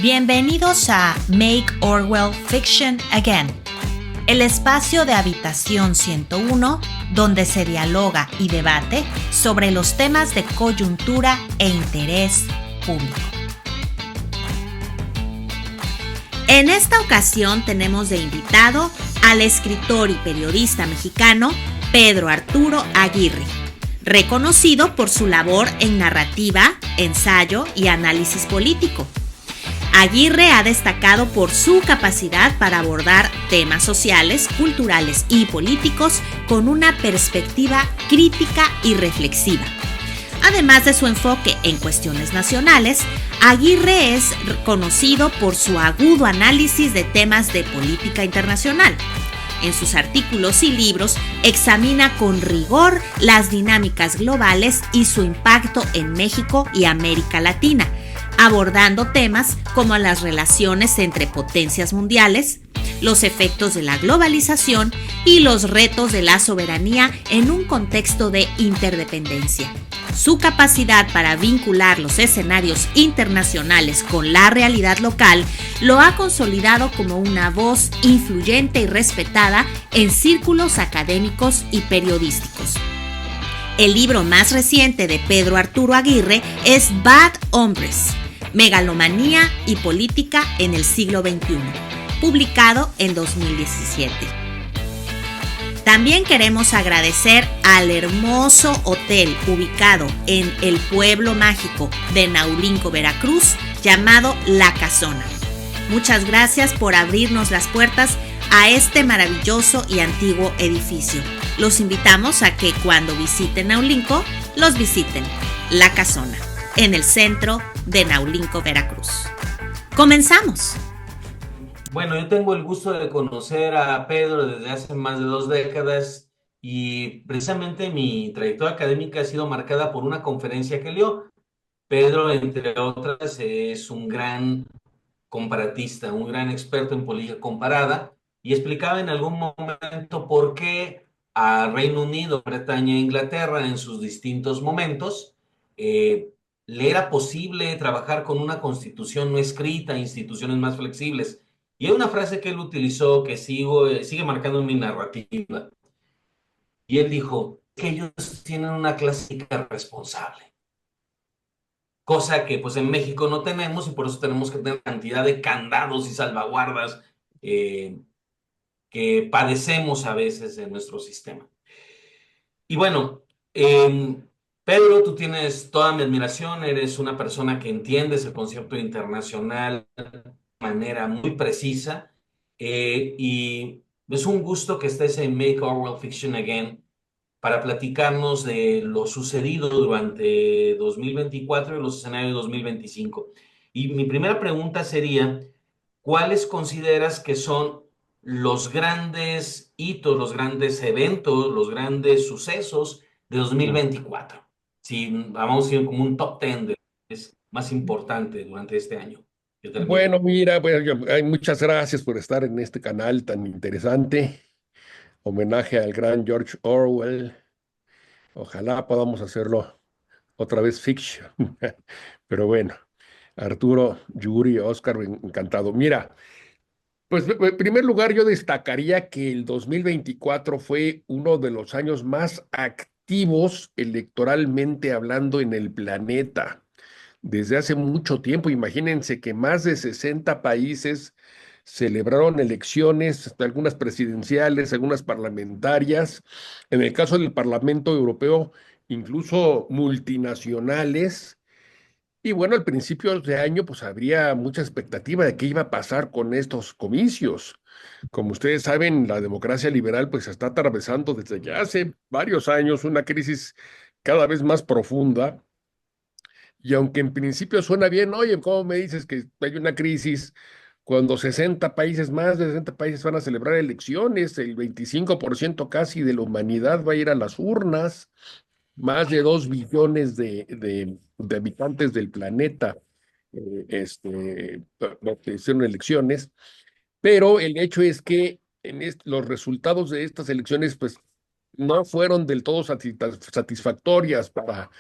Bienvenidos a Make Orwell Fiction Again, el espacio de Habitación 101 donde se dialoga y debate sobre los temas de coyuntura e interés público. En esta ocasión tenemos de invitado al escritor y periodista mexicano Pedro Arturo Aguirre, reconocido por su labor en narrativa, ensayo y análisis político. Aguirre ha destacado por su capacidad para abordar temas sociales, culturales y políticos con una perspectiva crítica y reflexiva. Además de su enfoque en cuestiones nacionales, Aguirre es conocido por su agudo análisis de temas de política internacional. En sus artículos y libros examina con rigor las dinámicas globales y su impacto en México y América Latina, abordando temas como las relaciones entre potencias mundiales, los efectos de la globalización y los retos de la soberanía en un contexto de interdependencia. Su capacidad para vincular los escenarios internacionales con la realidad local lo ha consolidado como una voz influyente y respetada en círculos académicos y periodísticos. El libro más reciente de Pedro Arturo Aguirre es Bad Hombres: Megalomanía y Política en el siglo XXI, publicado en 2017. También queremos agradecer al hermoso hotel ubicado en el pueblo mágico de Naulinco, Veracruz, llamado La Casona. Muchas gracias por abrirnos las puertas a este maravilloso y antiguo edificio. Los invitamos a que cuando visiten Naulinco, los visiten La Casona, en el centro de Naulinco, Veracruz. ¡Comenzamos! Bueno, yo tengo el gusto de conocer a Pedro desde hace más de 2 décadas y precisamente mi trayectoria académica ha sido marcada por una conferencia que dio. Pedro, entre otras, es un gran comparatista, un gran experto en política comparada y explicaba en algún momento por qué a Reino Unido, Bretaña e Inglaterra en sus distintos momentos le era posible trabajar con una constitución no escrita, instituciones más flexibles. Y hay una frase que él utilizó que sigue marcando mi narrativa. Y él dijo que ellos tienen una clásica responsable. Cosa que pues en México no tenemos y por eso tenemos que tener cantidad de candados y salvaguardas que padecemos a veces en nuestro sistema. Y bueno, Pedro, tú tienes toda mi admiración, eres una persona que entiendes el concepto internacional manera muy precisa y es un gusto que estés en Make Orwell Fiction Again para platicarnos de lo sucedido durante 2024 y los escenarios de 2025. Y mi primera pregunta sería, ¿cuáles consideras que son los grandes hitos, los grandes eventos, los grandes sucesos de 2024? Si vamos a ir como un top 10 de lo que es más importante durante este año que termina. Bueno, mira, muchas gracias por estar en este canal tan interesante. Homenaje al gran George Orwell. Ojalá podamos hacerlo otra vez fiction. Pero bueno, Arturo, Yuri, Oscar, encantado. Mira, pues en primer lugar yo destacaría que el 2024 fue uno de los años más activos electoralmente hablando en el planeta. Desde hace mucho tiempo, imagínense que más de 60 países celebraron elecciones, algunas presidenciales, algunas parlamentarias. En el caso del Parlamento Europeo, incluso multinacionales. Y bueno, al principio de año, pues habría mucha expectativa de qué iba a pasar con estos comicios. Como ustedes saben, la democracia liberal pues está atravesando desde ya hace varios años una crisis cada vez más profunda. Y aunque en principio suena bien, oye, ¿cómo me dices que hay una crisis cuando 60 países, más de 60 países van a celebrar elecciones? El 25% casi de la humanidad va a ir a las urnas, más de 2 billones de habitantes del planeta hicieron elecciones, pero el hecho es que los resultados de estas elecciones pues no fueron del todo satisfactorias para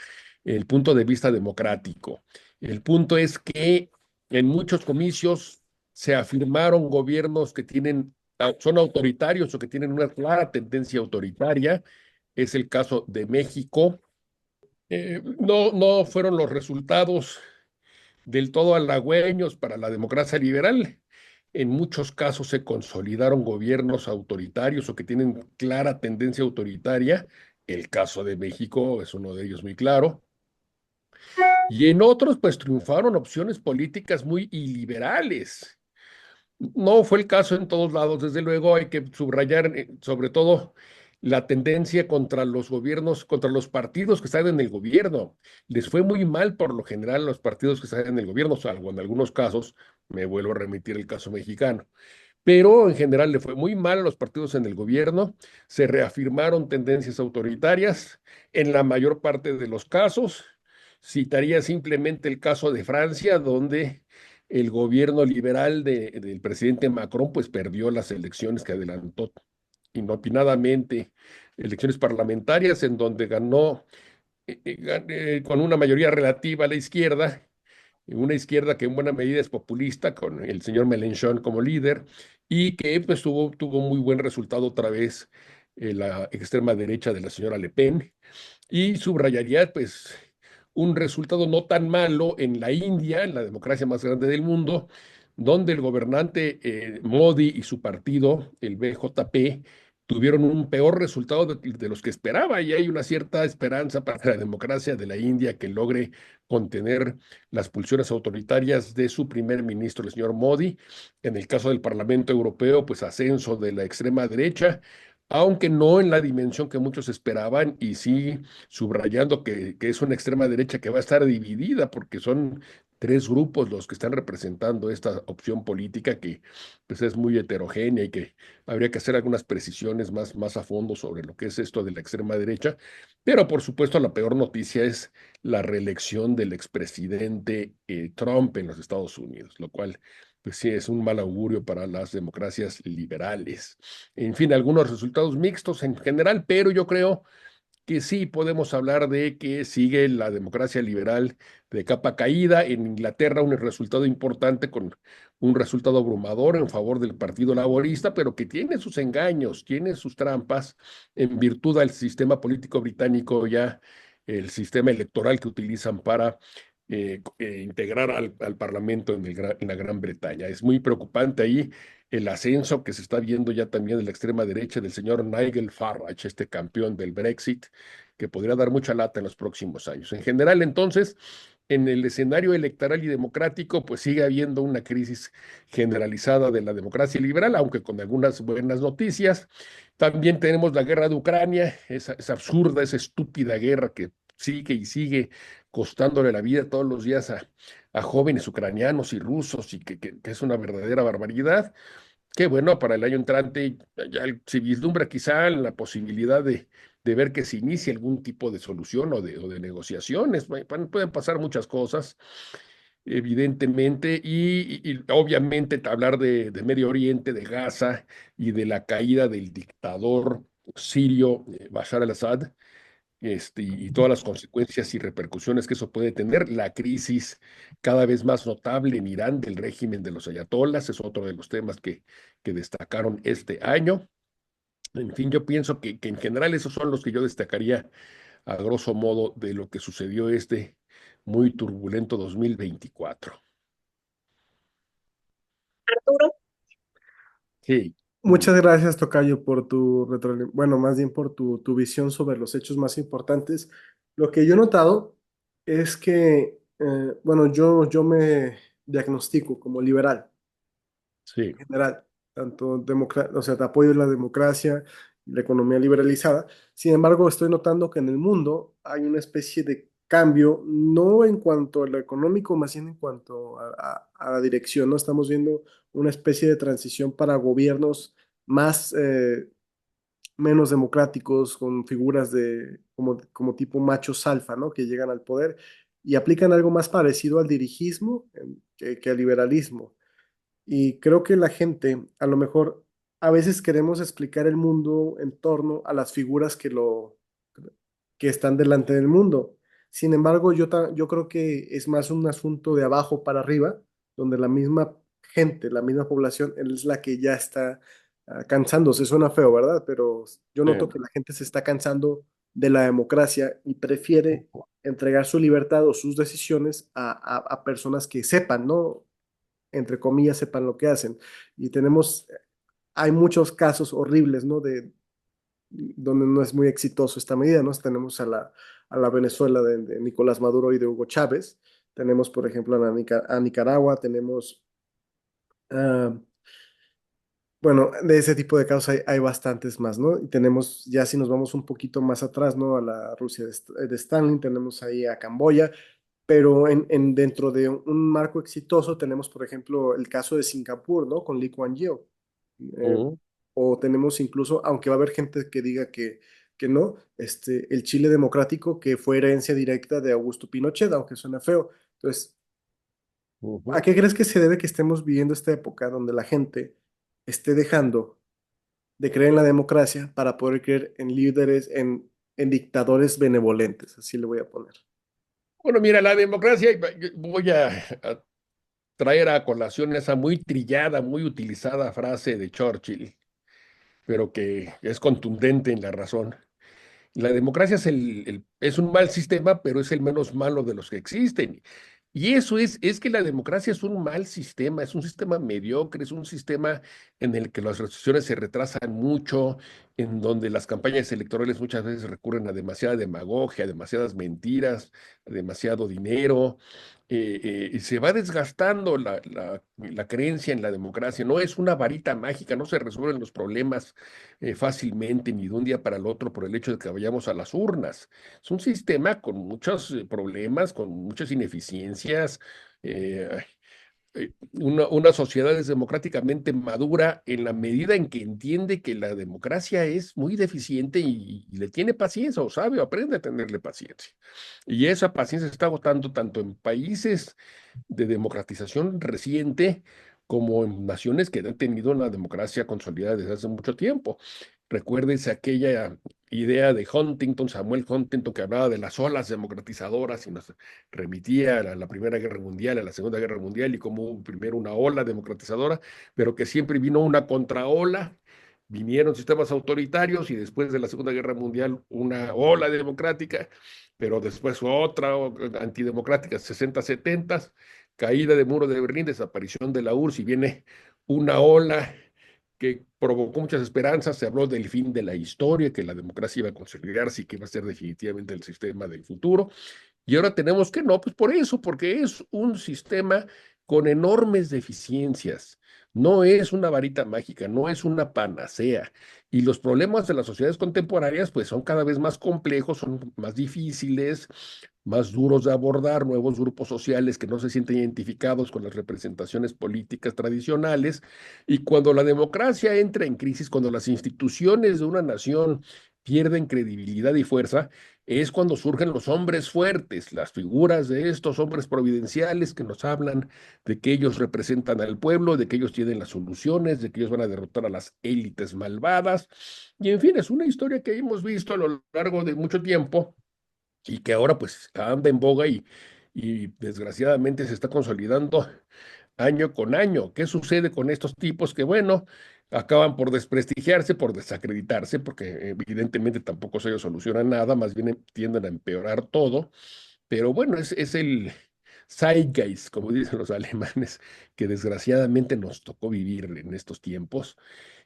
el punto de vista democrático. El punto es que En muchos comicios se afirmaron gobiernos que son autoritarios o que tienen una clara tendencia autoritaria. Es el caso de México. No fueron los resultados del todo halagüeños para la democracia liberal. En muchos casos se consolidaron gobiernos autoritarios o que tienen clara tendencia autoritaria. El caso de México es uno de ellos muy claro. Y en otros, pues triunfaron opciones políticas muy iliberales. No fue el caso en todos lados, desde luego hay que subrayar sobre todo la tendencia contra los gobiernos, contra los partidos que están en el gobierno. Les fue muy mal por lo general a los partidos que están en el gobierno, salvo en algunos casos, me vuelvo a remitir el caso mexicano, pero en general le fue muy mal a los partidos en el gobierno, se reafirmaron tendencias autoritarias en la mayor parte de los casos. Citaría simplemente el caso de Francia, donde el gobierno liberal del presidente Macron pues perdió las elecciones que adelantó inopinadamente, elecciones parlamentarias en donde ganó con una mayoría relativa a la izquierda, una izquierda que en buena medida es populista, con el señor Mélenchon como líder, y que pues tuvo muy buen resultado otra vez la extrema derecha de la señora Le Pen, y subrayaría pues un resultado no tan malo en la India, en la democracia más grande del mundo, donde el gobernante Modi y su partido, el BJP, tuvieron un peor resultado de los que esperaba, y hay una cierta esperanza para la democracia de la India que logre contener las pulsiones autoritarias de su primer ministro, el señor Modi. En el caso del Parlamento Europeo, pues ascenso de la extrema derecha, aunque no en la dimensión que muchos esperaban, y sí subrayando que es una extrema derecha que va a estar dividida, porque son tres grupos los que están representando esta opción política que pues, es muy heterogénea y que habría que hacer algunas precisiones más a fondo sobre lo que es esto de la extrema derecha. Pero por supuesto la peor noticia es la reelección del expresidente Trump en los Estados Unidos, lo cual pues sí es un mal augurio para las democracias liberales. En fin, algunos resultados mixtos en general, pero yo creo que sí podemos hablar de que sigue la democracia liberal de capa caída. En Inglaterra un resultado importante con un resultado abrumador en favor del Partido Laborista, pero que tiene sus engaños, tiene sus trampas en virtud del sistema político británico, ya el sistema electoral que utilizan para integrar al Parlamento en la Gran Bretaña. Es muy preocupante ahí el ascenso que se está viendo ya también de la extrema derecha del señor Nigel Farage, este campeón del Brexit, que podría dar mucha lata en los próximos años. En general, entonces, en el escenario electoral y democrático, pues sigue habiendo una crisis generalizada de la democracia liberal, aunque con algunas buenas noticias. También tenemos la guerra de Ucrania, esa absurda, esa estúpida guerra que sigue y sigue costándole la vida todos los días a jóvenes ucranianos y rusos, y que es una verdadera barbaridad. Qué bueno, para el año entrante ya se vislumbra quizá la posibilidad de ver que se inicie algún tipo de solución o de negociaciones. Pueden pasar muchas cosas, evidentemente, y obviamente hablar de Medio Oriente, de Gaza y de la caída del dictador sirio Bashar al-Assad, y todas las consecuencias y repercusiones que eso puede tener. La crisis cada vez más notable en Irán del régimen de los ayatolás es otro de los temas que destacaron este año. En fin, yo pienso que en general esos son los que yo destacaría a grosso modo de lo que sucedió este muy turbulento 2024. Arturo. Sí, Muchas gracias, Tocayo, por bueno, más bien por tu visión sobre los hechos más importantes. Lo que yo he notado es que, bueno, yo me diagnostico como liberal sí. en general, tanto o sea, te apoyo la democracia y la economía liberalizada. Sin embargo, estoy notando que en el mundo hay una especie de cambio, no en cuanto a lo económico, más bien en cuanto a la dirección, ¿no? Estamos viendo una especie de transición para gobiernos más, menos democráticos, con figuras como tipo machos alfa, ¿no? Que llegan al poder y aplican algo más parecido al dirigismo que al liberalismo. Y creo que la gente, a lo mejor, a veces queremos explicar el mundo en torno a las figuras que están delante del mundo. Sin embargo, yo creo que es más un asunto de abajo para arriba, donde la misma gente, la misma población es la que ya está cansándose. Suena feo, ¿verdad? Pero yo noto que la gente se está cansando de la democracia y prefiere entregar su libertad o sus decisiones a personas que sepan, ¿no? Entre comillas, sepan lo que hacen. Y hay muchos casos horribles, ¿no? Donde no es muy exitoso esta medida, ¿no? Tenemos a la Venezuela de Nicolás Maduro y de Hugo Chávez. Tenemos, por ejemplo, a Nicaragua, tenemos, ah, bueno, de ese tipo de casos hay bastantes más, ¿no? Y tenemos, ya si nos vamos un poquito más atrás, ¿no? A la Rusia de Stalin, tenemos ahí a Camboya, pero dentro de un marco exitoso tenemos, por ejemplo, el caso de Singapur, ¿no? Con Lee Kuan Yew. Eh, Ujú, o tenemos incluso, aunque va a haber gente que diga que no, el Chile democrático que fue herencia directa de Augusto Pinochet, aunque suena feo. Entonces, ¿a ujú. qué crees que se debe que estemos viviendo esta época donde la gente esté dejando de creer en la democracia para poder creer en líderes, en dictadores benevolentes? Así le voy a poner. Bueno, mira, la democracia, voy a traer a colación esa muy trillada, muy utilizada frase de Churchill, pero que es contundente en la razón. La democracia es un mal sistema, pero es el menos malo de los que existen. Y eso es que la democracia es un mal sistema, es un sistema mediocre, es un sistema en el que las decisiones se retrasan mucho, en donde las campañas electorales muchas veces recurren a demasiada demagogia, a demasiadas mentiras, a demasiado dinero, y se va desgastando la creencia en la democracia. No es una varita mágica, no se resuelven los problemas fácilmente ni de un día para el otro por el hecho de que vayamos a las urnas. Es un sistema con muchos problemas, con muchas ineficiencias. eh, una sociedad es democráticamente madura en la medida en que entiende que la democracia es muy deficiente y le tiene paciencia o sabe o aprende a tenerle paciencia. Y esa paciencia se está agotando tanto en países de democratización reciente como en naciones que han tenido una democracia consolidada desde hace mucho tiempo. Recuérdese aquella idea de Huntington, Samuel Huntington, que hablaba de las olas democratizadoras y nos remitía a la Primera Guerra Mundial, a la Segunda Guerra Mundial y como hubo primero una ola democratizadora, pero que siempre vino una contraola. Vinieron sistemas autoritarios y después de la Segunda Guerra Mundial una ola democrática, pero después otra antidemocrática, 60, 70, caída del muro de Berlín, desaparición de la URSS y viene una ola que provocó muchas esperanzas. Se habló del fin de la historia, que la democracia iba a consolidarse y que iba a ser definitivamente el sistema del futuro. Y ahora tenemos que no, pues por eso, porque es un sistema con enormes deficiencias. No es una varita mágica, no es una panacea. Y los problemas de las sociedades contemporáneas, pues son cada vez más complejos, son más difíciles, más duros de abordar, nuevos grupos sociales que no se sienten identificados con las representaciones políticas tradicionales. Y cuando la democracia entra en crisis, cuando las instituciones de una nación pierden credibilidad y fuerza, es cuando surgen los hombres fuertes, las figuras de estos hombres providenciales que nos hablan de que ellos representan al pueblo, de que ellos tienen las soluciones, de que ellos van a derrotar a las élites malvadas. Y en fin, es una historia que hemos visto a lo largo de mucho tiempo y que ahora pues anda en boga y desgraciadamente se está consolidando año con año. ¿Qué sucede con estos tipos que, bueno, acaban por desprestigiarse, por desacreditarse, porque evidentemente tampoco se soluciona nada, más bien tienden a empeorar todo? Pero bueno, es el Zeitgeist, como dicen los alemanes, que desgraciadamente nos tocó vivir en estos tiempos.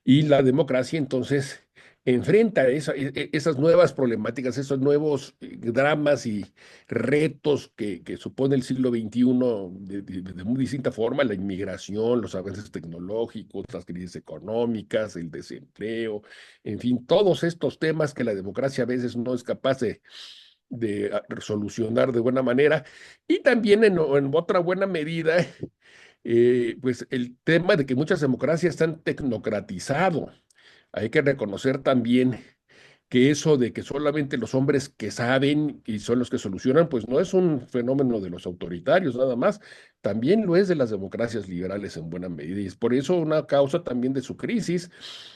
Y la democracia entonces enfrenta esas nuevas problemáticas, esos nuevos dramas y retos que supone el siglo XXI de muy distinta forma, la inmigración, los avances tecnológicos, las crisis económicas, el desempleo, en fin, todos estos temas que la democracia a veces no es capaz de solucionar de buena manera. Y también en otra buena medida, pues el tema de que muchas democracias están tecnocratizado. Hay que reconocer también que eso de que solamente los hombres que saben y son los que solucionan, pues no es un fenómeno de los autoritarios nada más, también lo es de las democracias liberales en buena medida. Y es por eso una causa también de su crisis.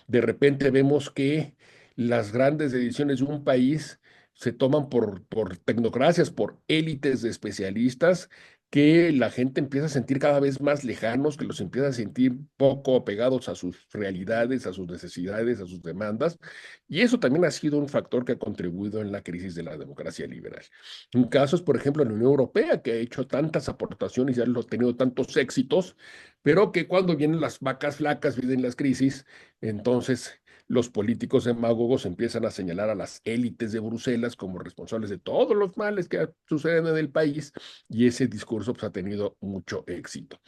De repente vemos que las grandes decisiones de un país se toman por tecnocracias, por élites de especialistas que la gente empieza a sentir cada vez más lejanos, que los empieza a sentir poco apegados a sus realidades, a sus necesidades, a sus demandas, y eso también ha sido un factor que ha contribuido en la crisis de la democracia liberal. En casos, por ejemplo, en la Unión Europea, que ha hecho tantas aportaciones y ha tenido tantos éxitos, pero que cuando vienen las vacas flacas, vienen las crisis, entonces los políticos demagogos empiezan a señalar a las élites de Bruselas como responsables de todos los males que suceden en el país, y ese discurso pues, ha tenido mucho éxito.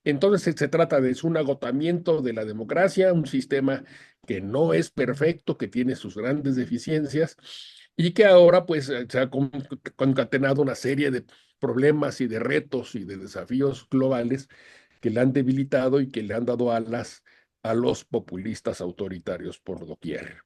Entonces se trata de un agotamiento de la democracia, un sistema que no es perfecto, que tiene sus grandes deficiencias y que ahora pues se ha concatenado una serie de problemas y de retos y de desafíos globales que le han debilitado y que le han dado alas a los populistas autoritarios por doquier.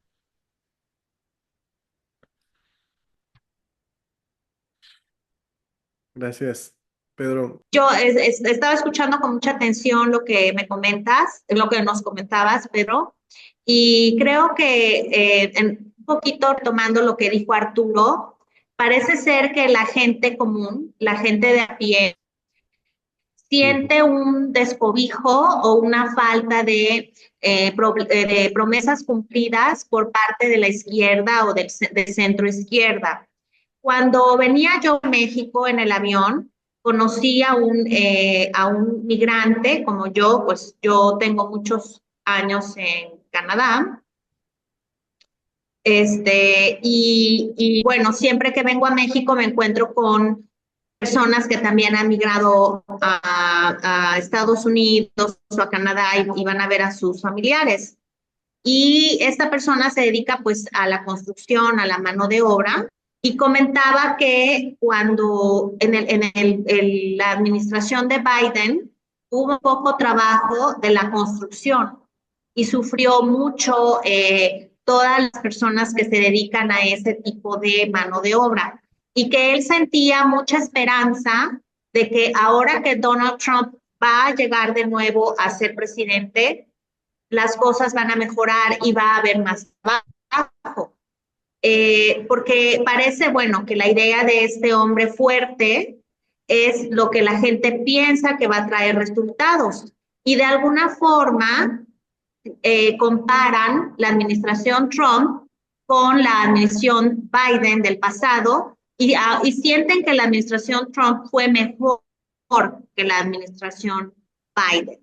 Gracias, Pedro. Yo estaba escuchando con mucha atención lo que me comentas, lo que nos comentabas, Pedro, y creo que un poquito tomando lo que dijo Arturo, parece ser que la gente común, la gente de a pie, siente un descobijo o una falta de promesas cumplidas por parte de la izquierda o de centro izquierda. Cuando venía yo a México en el avión, conocí a un migrante como yo, pues yo tengo muchos años en Canadá. Y bueno, siempre que vengo a México me encuentro con personas que también han migrado a Estados Unidos o a Canadá y van a ver a sus familiares. Y esta persona se dedica pues a la construcción, a la mano de obra, y comentaba que cuando en la administración de Biden hubo poco trabajo de la construcción y sufrió mucho todas las personas que se dedican a ese tipo de mano de obra, y que él sentía mucha esperanza de que ahora que Donald Trump va a llegar de nuevo a ser presidente, las cosas van a mejorar y va a haber más trabajo. Porque parece, bueno, que la idea de este hombre fuerte es lo que la gente piensa que va a traer resultados. Y de alguna forma comparan la administración Trump con la administración Biden del pasado y sienten que la administración Trump fue mejor que la administración Biden.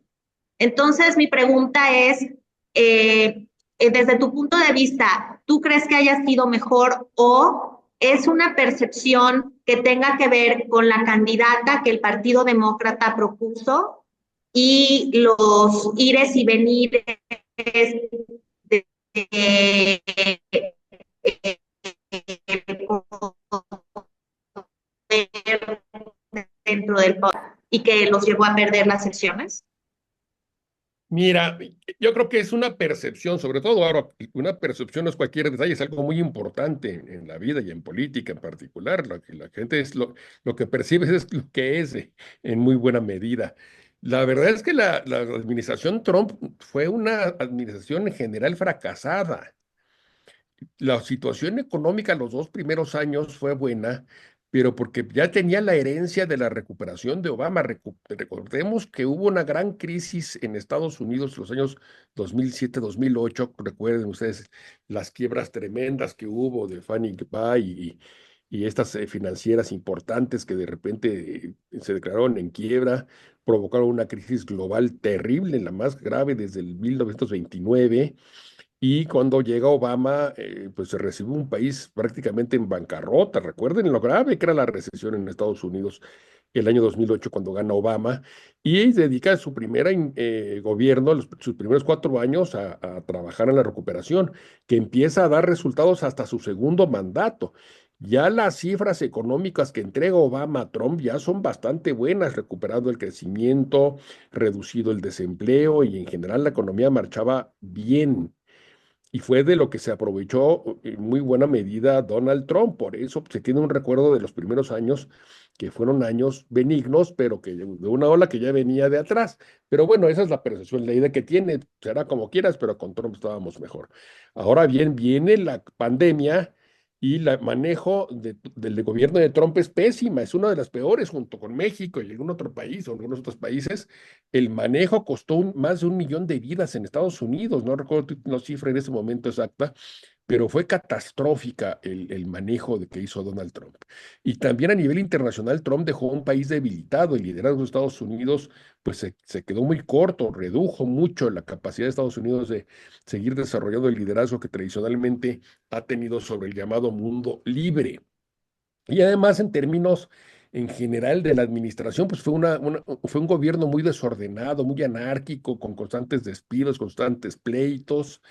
Entonces, mi pregunta es, desde tu punto de vista, ¿tú crees que haya sido mejor o es una percepción que tenga que ver con la candidata que el Partido Demócrata propuso y los ires y venires dentro del poder y que los llevó a perder las elecciones? Mira, yo creo que es una percepción, sobre todo ahora, una percepción no es cualquier detalle, es algo muy importante en la vida y en política en particular. Lo que la gente lo que percibe es lo que es en muy buena medida. La verdad es que la administración Trump fue una administración en general fracasada. La situación económica los 2 primeros años fue buena, pero porque ya tenía la herencia de la recuperación de Obama. Recordemos que hubo una gran crisis en Estados Unidos los años 2007-2008. Recuerden ustedes las quiebras tremendas que hubo de Fannie Mae y estas financieras importantes que de repente se declararon en quiebra, provocaron una crisis global terrible, la más grave desde el 1929. Y cuando llega Obama, pues se recibió un país prácticamente en bancarrota. Recuerden lo grave que era la recesión en Estados Unidos el año 2008 cuando gana Obama, y dedica su primer gobierno, sus primeros 4 años a trabajar en la recuperación, que empieza a dar resultados hasta su segundo mandato. Ya las cifras económicas que entrega Obama a Trump ya son bastante buenas, recuperado el crecimiento, reducido el desempleo y en general la economía marchaba bien. Y fue de lo que se aprovechó en muy buena medida Donald Trump. Por eso se tiene un recuerdo de los primeros años, que fueron años benignos, pero que de una ola que ya venía de atrás. Pero bueno, esa es la percepción, la idea que tiene. Será como quieras, pero con Trump estábamos mejor. Ahora bien, viene la pandemia y el manejo del gobierno de Trump es pésima, es una de las peores junto con México y algún otro país o algunos otros países. El manejo costó más de 1 millón de vidas en Estados Unidos, no recuerdo la cifra en ese momento exacta, pero fue catastrófica el manejo que hizo Donald Trump. Y también a nivel internacional, Trump dejó un país debilitado. El liderazgo de Estados Unidos pues se quedó muy corto, redujo mucho la capacidad de Estados Unidos de seguir desarrollando el liderazgo que tradicionalmente ha tenido sobre el llamado mundo libre. Y además, en términos en general de la administración, pues fue un gobierno muy desordenado, muy anárquico, con constantes despidos, constantes pleitos.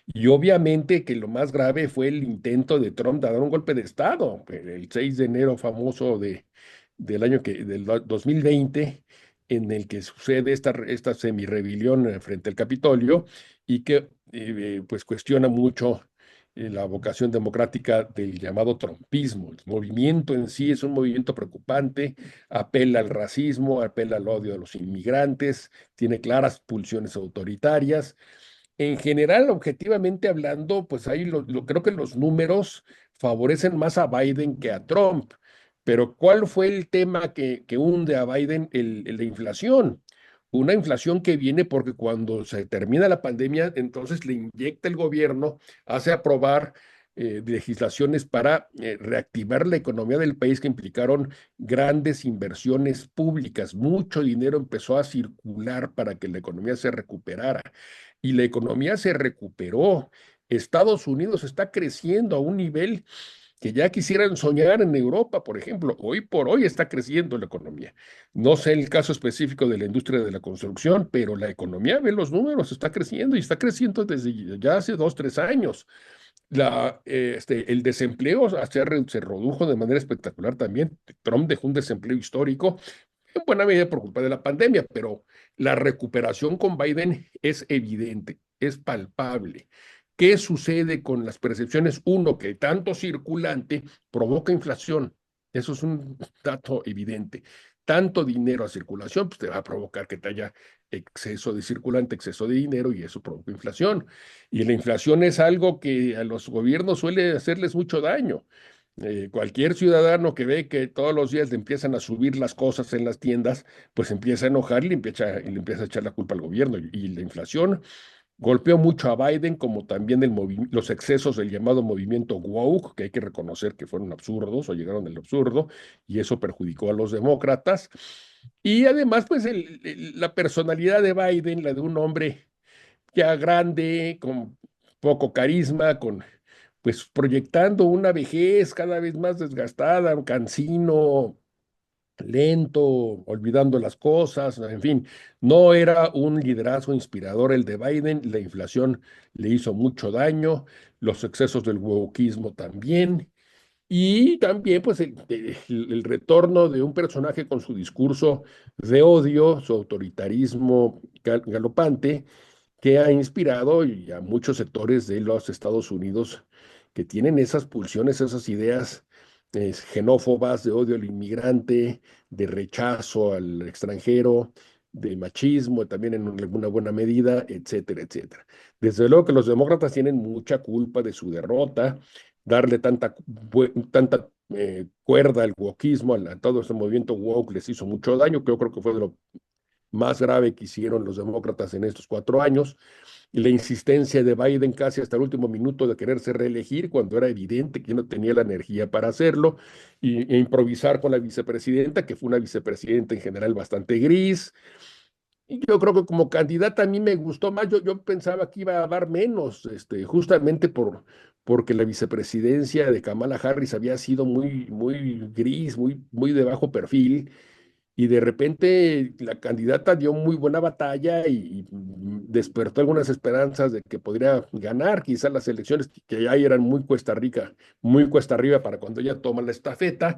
Y obviamente que lo más grave fue el intento de Trump de dar un golpe de Estado, el 6 de enero famoso del 2020, en el que sucede esta semi-rebelión frente al Capitolio y que pues cuestiona mucho la vocación democrática del llamado trumpismo. El movimiento en sí es un movimiento preocupante, apela al racismo, apela al odio a los inmigrantes, tiene claras pulsiones autoritarias. En general, objetivamente hablando, pues ahí creo que los números favorecen más a Biden que a Trump. Pero ¿cuál fue el tema que hunde a Biden? La inflación. Una inflación que viene porque cuando se termina la pandemia, entonces le inyecta el gobierno, hace aprobar legislaciones para reactivar la economía del país que implicaron grandes inversiones públicas. Mucho dinero empezó a circular para que la economía se recuperara y la economía se recuperó. Estados Unidos está creciendo a un nivel que ya quisieran soñar en Europa, por ejemplo. Hoy por hoy está creciendo la economía. No sé el caso específico de la industria de la construcción, pero la economía, ve los números, está creciendo y está creciendo desde ya hace 2, 3 años. El desempleo se redujo de manera espectacular también. Trump dejó un desempleo histórico en buena medida por culpa de la pandemia, pero la recuperación con Biden es evidente, es palpable. ¿Qué sucede con las percepciones? Uno, que tanto circulante provoca inflación. Eso es un dato evidente. Tanto dinero a circulación, pues te va a provocar que te haya exceso de circulante, exceso de dinero, y eso provoca inflación. Y la inflación es algo que a los gobiernos suele hacerles mucho daño. Cualquier ciudadano que ve que todos los días le empiezan a subir las cosas en las tiendas, pues empieza a enojar y le empieza a echar la culpa al gobierno. Y la inflación golpeó mucho a Biden, como también los excesos del llamado movimiento woke, que hay que reconocer que fueron absurdos o llegaron al absurdo, y eso perjudicó a los demócratas. Y además, pues la personalidad de Biden, la de un hombre ya grande, con poco carisma, pues proyectando una vejez cada vez más desgastada, un cansino, lento, olvidando las cosas, en fin, no era un liderazgo inspirador el de Biden. La inflación le hizo mucho daño, los excesos del wokeismo también, y también pues el retorno de un personaje con su discurso de odio, su autoritarismo galopante, que ha inspirado a muchos sectores de los Estados Unidos que tienen esas pulsiones, esas ideas xenófobas, de odio al inmigrante, de rechazo al extranjero, de machismo también en alguna buena medida, etcétera, etcétera. Desde luego que los demócratas tienen mucha culpa de su derrota. Darle tanta cuerda al wokismo, a todo ese movimiento woke, les hizo mucho daño. Yo creo que fue de lo más grave que hicieron los demócratas en estos 4 años. Y la insistencia de Biden casi hasta el último minuto de quererse reelegir, cuando era evidente que no tenía la energía para hacerlo, e improvisar con la vicepresidenta, que fue una vicepresidenta en general bastante gris. Y yo creo que como candidata a mí me gustó más. Yo pensaba que iba a dar menos, justamente porque la vicepresidencia de Kamala Harris había sido muy, muy gris, muy, muy de bajo perfil, y de repente la candidata dio muy buena batalla y despertó algunas esperanzas de que podría ganar quizás las elecciones, que ya eran muy cuesta arriba para cuando ella toma la estafeta.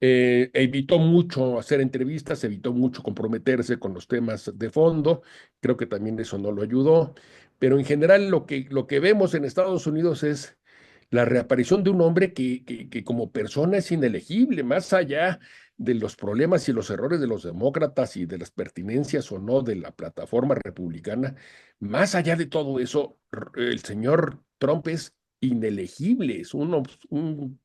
Evitó mucho hacer entrevistas, evitó mucho comprometerse con los temas de fondo. Creo que también eso no lo ayudó. Pero en general lo que vemos en Estados Unidos es la reaparición de un hombre que como persona es inelegible, más allá de los problemas y los errores de los demócratas y de las pertinencias o no de la plataforma republicana. Más allá de todo eso, el señor Trump es inelegible, es un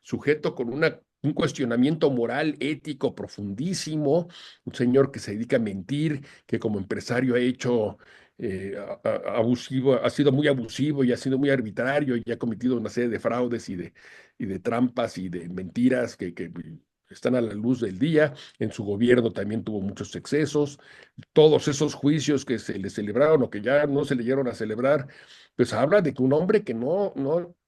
sujeto con un cuestionamiento moral, ético profundísimo, un señor que se dedica a mentir, que como empresario ha hecho abusivo, ha sido muy abusivo y ha sido muy arbitrario y ha cometido una serie de fraudes y de trampas y de mentiras que están a la luz del día. En su gobierno también tuvo muchos excesos. Todos esos juicios que se le celebraron o que ya no se le llegaron a celebrar, pues habla de que un hombre que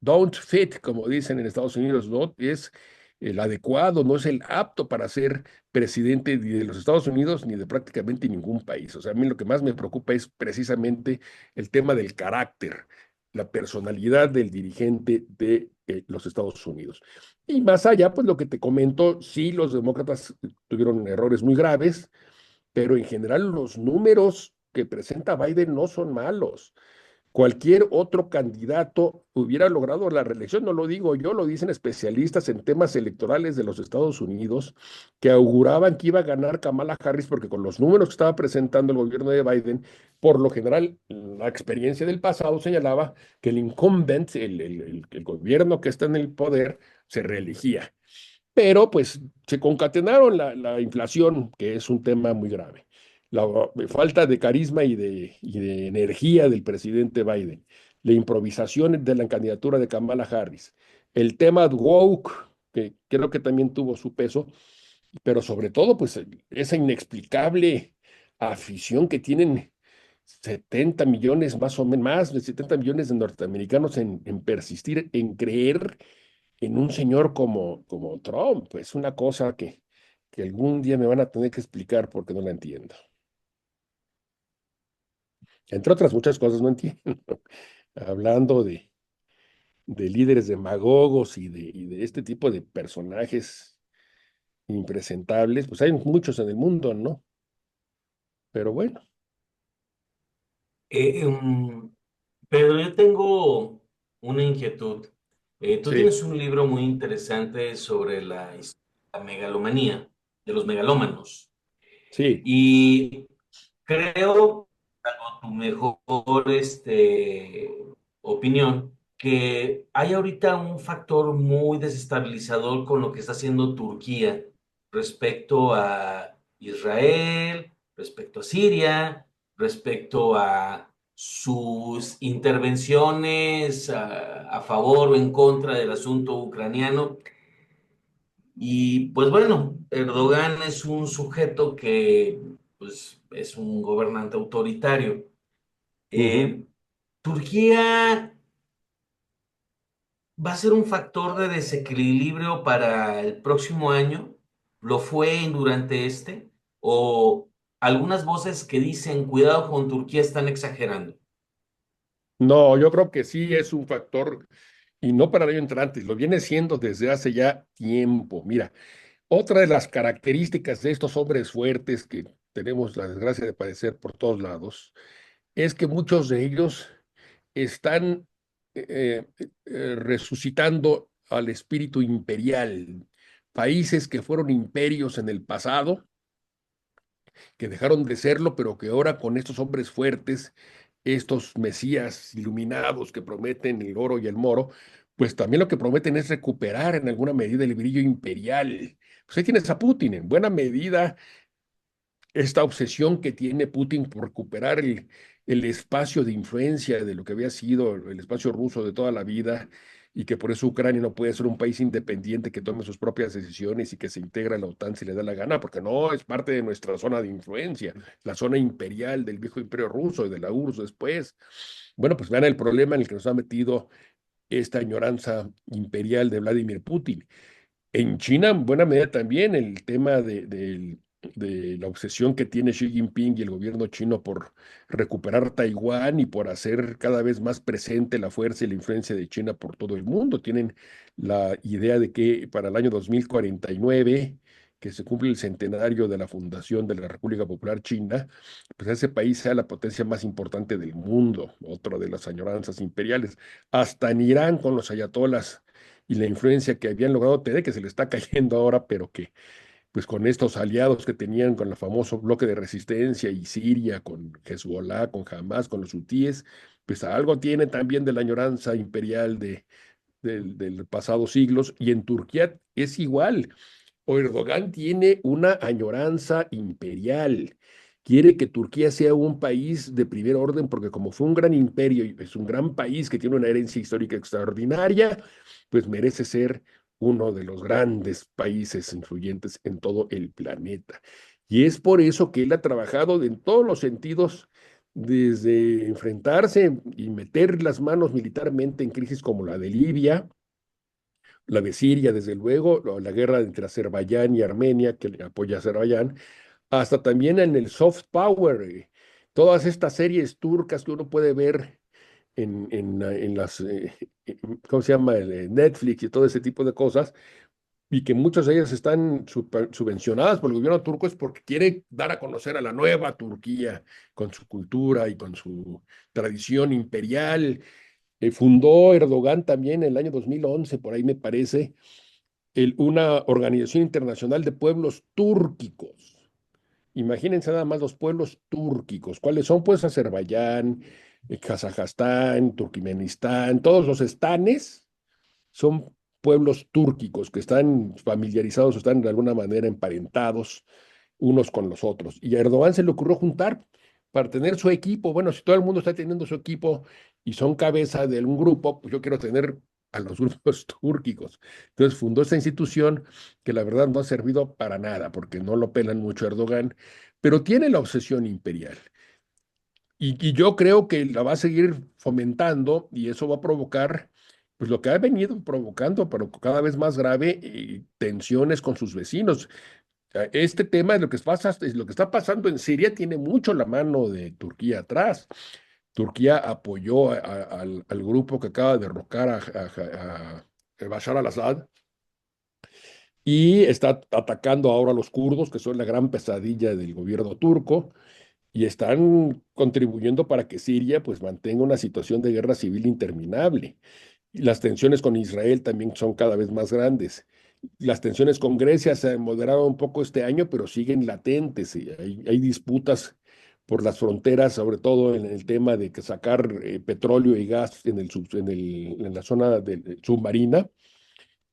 don't fit, como dicen en Estados Unidos, no es el adecuado, no es el apto para ser presidente ni de los Estados Unidos ni de prácticamente ningún país. O sea, a mí lo que más me preocupa es precisamente el tema del carácter, la personalidad del dirigente de los Estados Unidos. Y más allá, pues lo que te comento, sí, los demócratas tuvieron errores muy graves, pero en general los números que presenta Biden no son malos. Cualquier otro candidato hubiera logrado la reelección, no lo digo yo, lo dicen especialistas en temas electorales de los Estados Unidos, que auguraban que iba a ganar Kamala Harris porque con los números que estaba presentando el gobierno de Biden, por lo general, la experiencia del pasado señalaba que el incumbent, el gobierno que está en el poder, se reelegía. Pero pues se concatenaron la inflación, que es un tema muy grave, la falta de carisma y de energía del presidente Biden, la improvisación de la candidatura de Kamala Harris, el tema woke, que creo que también tuvo su peso, pero sobre todo pues esa inexplicable afición que tienen 70 millones, más o menos, más de 70 millones de norteamericanos en persistir, en creer en un señor como Trump. Es una cosa que algún día me van a tener que explicar porque no la entiendo. Entre otras muchas cosas no entiendo. Hablando de líderes demagogos y de este tipo de personajes impresentables, pues hay muchos en el mundo, ¿no? Pero bueno, Eh, em, Pedro, yo tengo una inquietud. Tú sí, tienes un libro muy interesante sobre la megalomanía, de los megalómanos. sí. Y creo, bajo tu mejor opinión, que hay ahorita un factor muy desestabilizador con lo que está haciendo Turquía respecto a Israel, respecto a Siria, respecto a sus intervenciones a favor o en contra del asunto ucraniano. Y pues bueno, Erdogan es un sujeto que pues, es un gobernante autoritario. Ujú. Eh, Turquía va a ser un factor de desequilibrio para el próximo año. ¿Lo fue durante este? ¿O algunas voces que dicen, cuidado con Turquía, están exagerando? No, yo creo que sí es un factor, y no para el año entrante, lo viene siendo desde hace ya tiempo. Mira, otra de las características de estos hombres fuertes que tenemos la desgracia de padecer por todos lados es que muchos de ellos están resucitando al espíritu imperial. Países que fueron imperios en el pasado, que dejaron de serlo, pero que ahora con estos hombres fuertes, estos mesías iluminados que prometen el oro y el moro, pues también lo que prometen es recuperar en alguna medida el brillo imperial. Pues ahí tienes a Putin, en buena medida esta obsesión que tiene Putin por recuperar el espacio de influencia de lo que había sido el espacio ruso de toda la vida y que por eso Ucrania no puede ser un país independiente que tome sus propias decisiones y que se integra a la OTAN si le da la gana, porque no es parte de nuestra zona de influencia, la zona imperial del viejo imperio ruso y de la URSS después. Bueno, pues vean el problema en el que nos ha metido esta añoranza imperial de Vladimir Putin. En China, en buena medida también, el tema de la obsesión que tiene Xi Jinping y el gobierno chino por recuperar Taiwán y por hacer cada vez más presente la fuerza y la influencia de China por todo el mundo. Tienen la idea de que para el año 2049, que se cumple el centenario de la fundación de la República Popular China, pues ese país sea la potencia más importante del mundo, otra de las añoranzas imperiales. Hasta en Irán con los ayatolas y la influencia que habían logrado tener, que se le está cayendo ahora, pero que pues con estos aliados que tenían con el famoso bloque de resistencia y Siria, con Hezbollah, con Hamas, con los hutíes, pues algo tiene también de la añoranza imperial del pasado siglos, y en Turquía es igual. Erdogan tiene una añoranza imperial. Quiere que Turquía sea un país de primer orden porque como fue un gran imperio y es un gran país que tiene una herencia histórica extraordinaria, pues merece ser uno de los grandes países influyentes en todo el planeta. Y es por eso que él ha trabajado en todos los sentidos, desde enfrentarse y meter las manos militarmente en crisis como la de Libia, la de Siria, desde luego, la guerra entre Azerbaiyán y Armenia, que le apoya a Azerbaiyán, hasta también en el soft power, todas estas series turcas que uno puede ver en las, ¿cómo se llama? Netflix y todo ese tipo de cosas, y que muchas de ellas están subvencionadas por el gobierno turco, es porque quiere dar a conocer a la nueva Turquía con su cultura y con su tradición imperial. Fundó Erdogan también en el año 2011, por ahí me parece, una organización internacional de pueblos túrquicos. Imagínense nada más los pueblos túrquicos. ¿Cuáles son? Pues Azerbaiyán, Kazajstán, Turkmenistán, todos los estanes son pueblos túrquicos que están familiarizados o están de alguna manera emparentados unos con los otros. Y a Erdogan se le ocurrió juntar para tener su equipo. Bueno, si todo el mundo está teniendo su equipo y son cabeza de un grupo, pues yo quiero tener a los grupos túrquicos. Entonces fundó esta institución que la verdad no ha servido para nada, porque no lo pelan mucho a Erdogan, pero tiene la obsesión imperial. Y yo creo que la va a seguir fomentando y eso va a provocar, pues lo que ha venido provocando, pero cada vez más grave, tensiones con sus vecinos. Este tema de lo que está pasando en Siria tiene mucho la mano de Turquía atrás. Turquía apoyó al grupo que acaba de derrocar a Bashar al-Assad y está atacando ahora a los kurdos, que son la gran pesadilla del gobierno turco, y están contribuyendo para que Siria pues mantenga una situación de guerra civil interminable. Y las tensiones con Israel también son cada vez más grandes. Las tensiones con Grecia se moderaron un poco este año, pero siguen latentes. Y hay disputas por las fronteras, sobre todo en el tema de que sacar petróleo y gas en la zona submarina,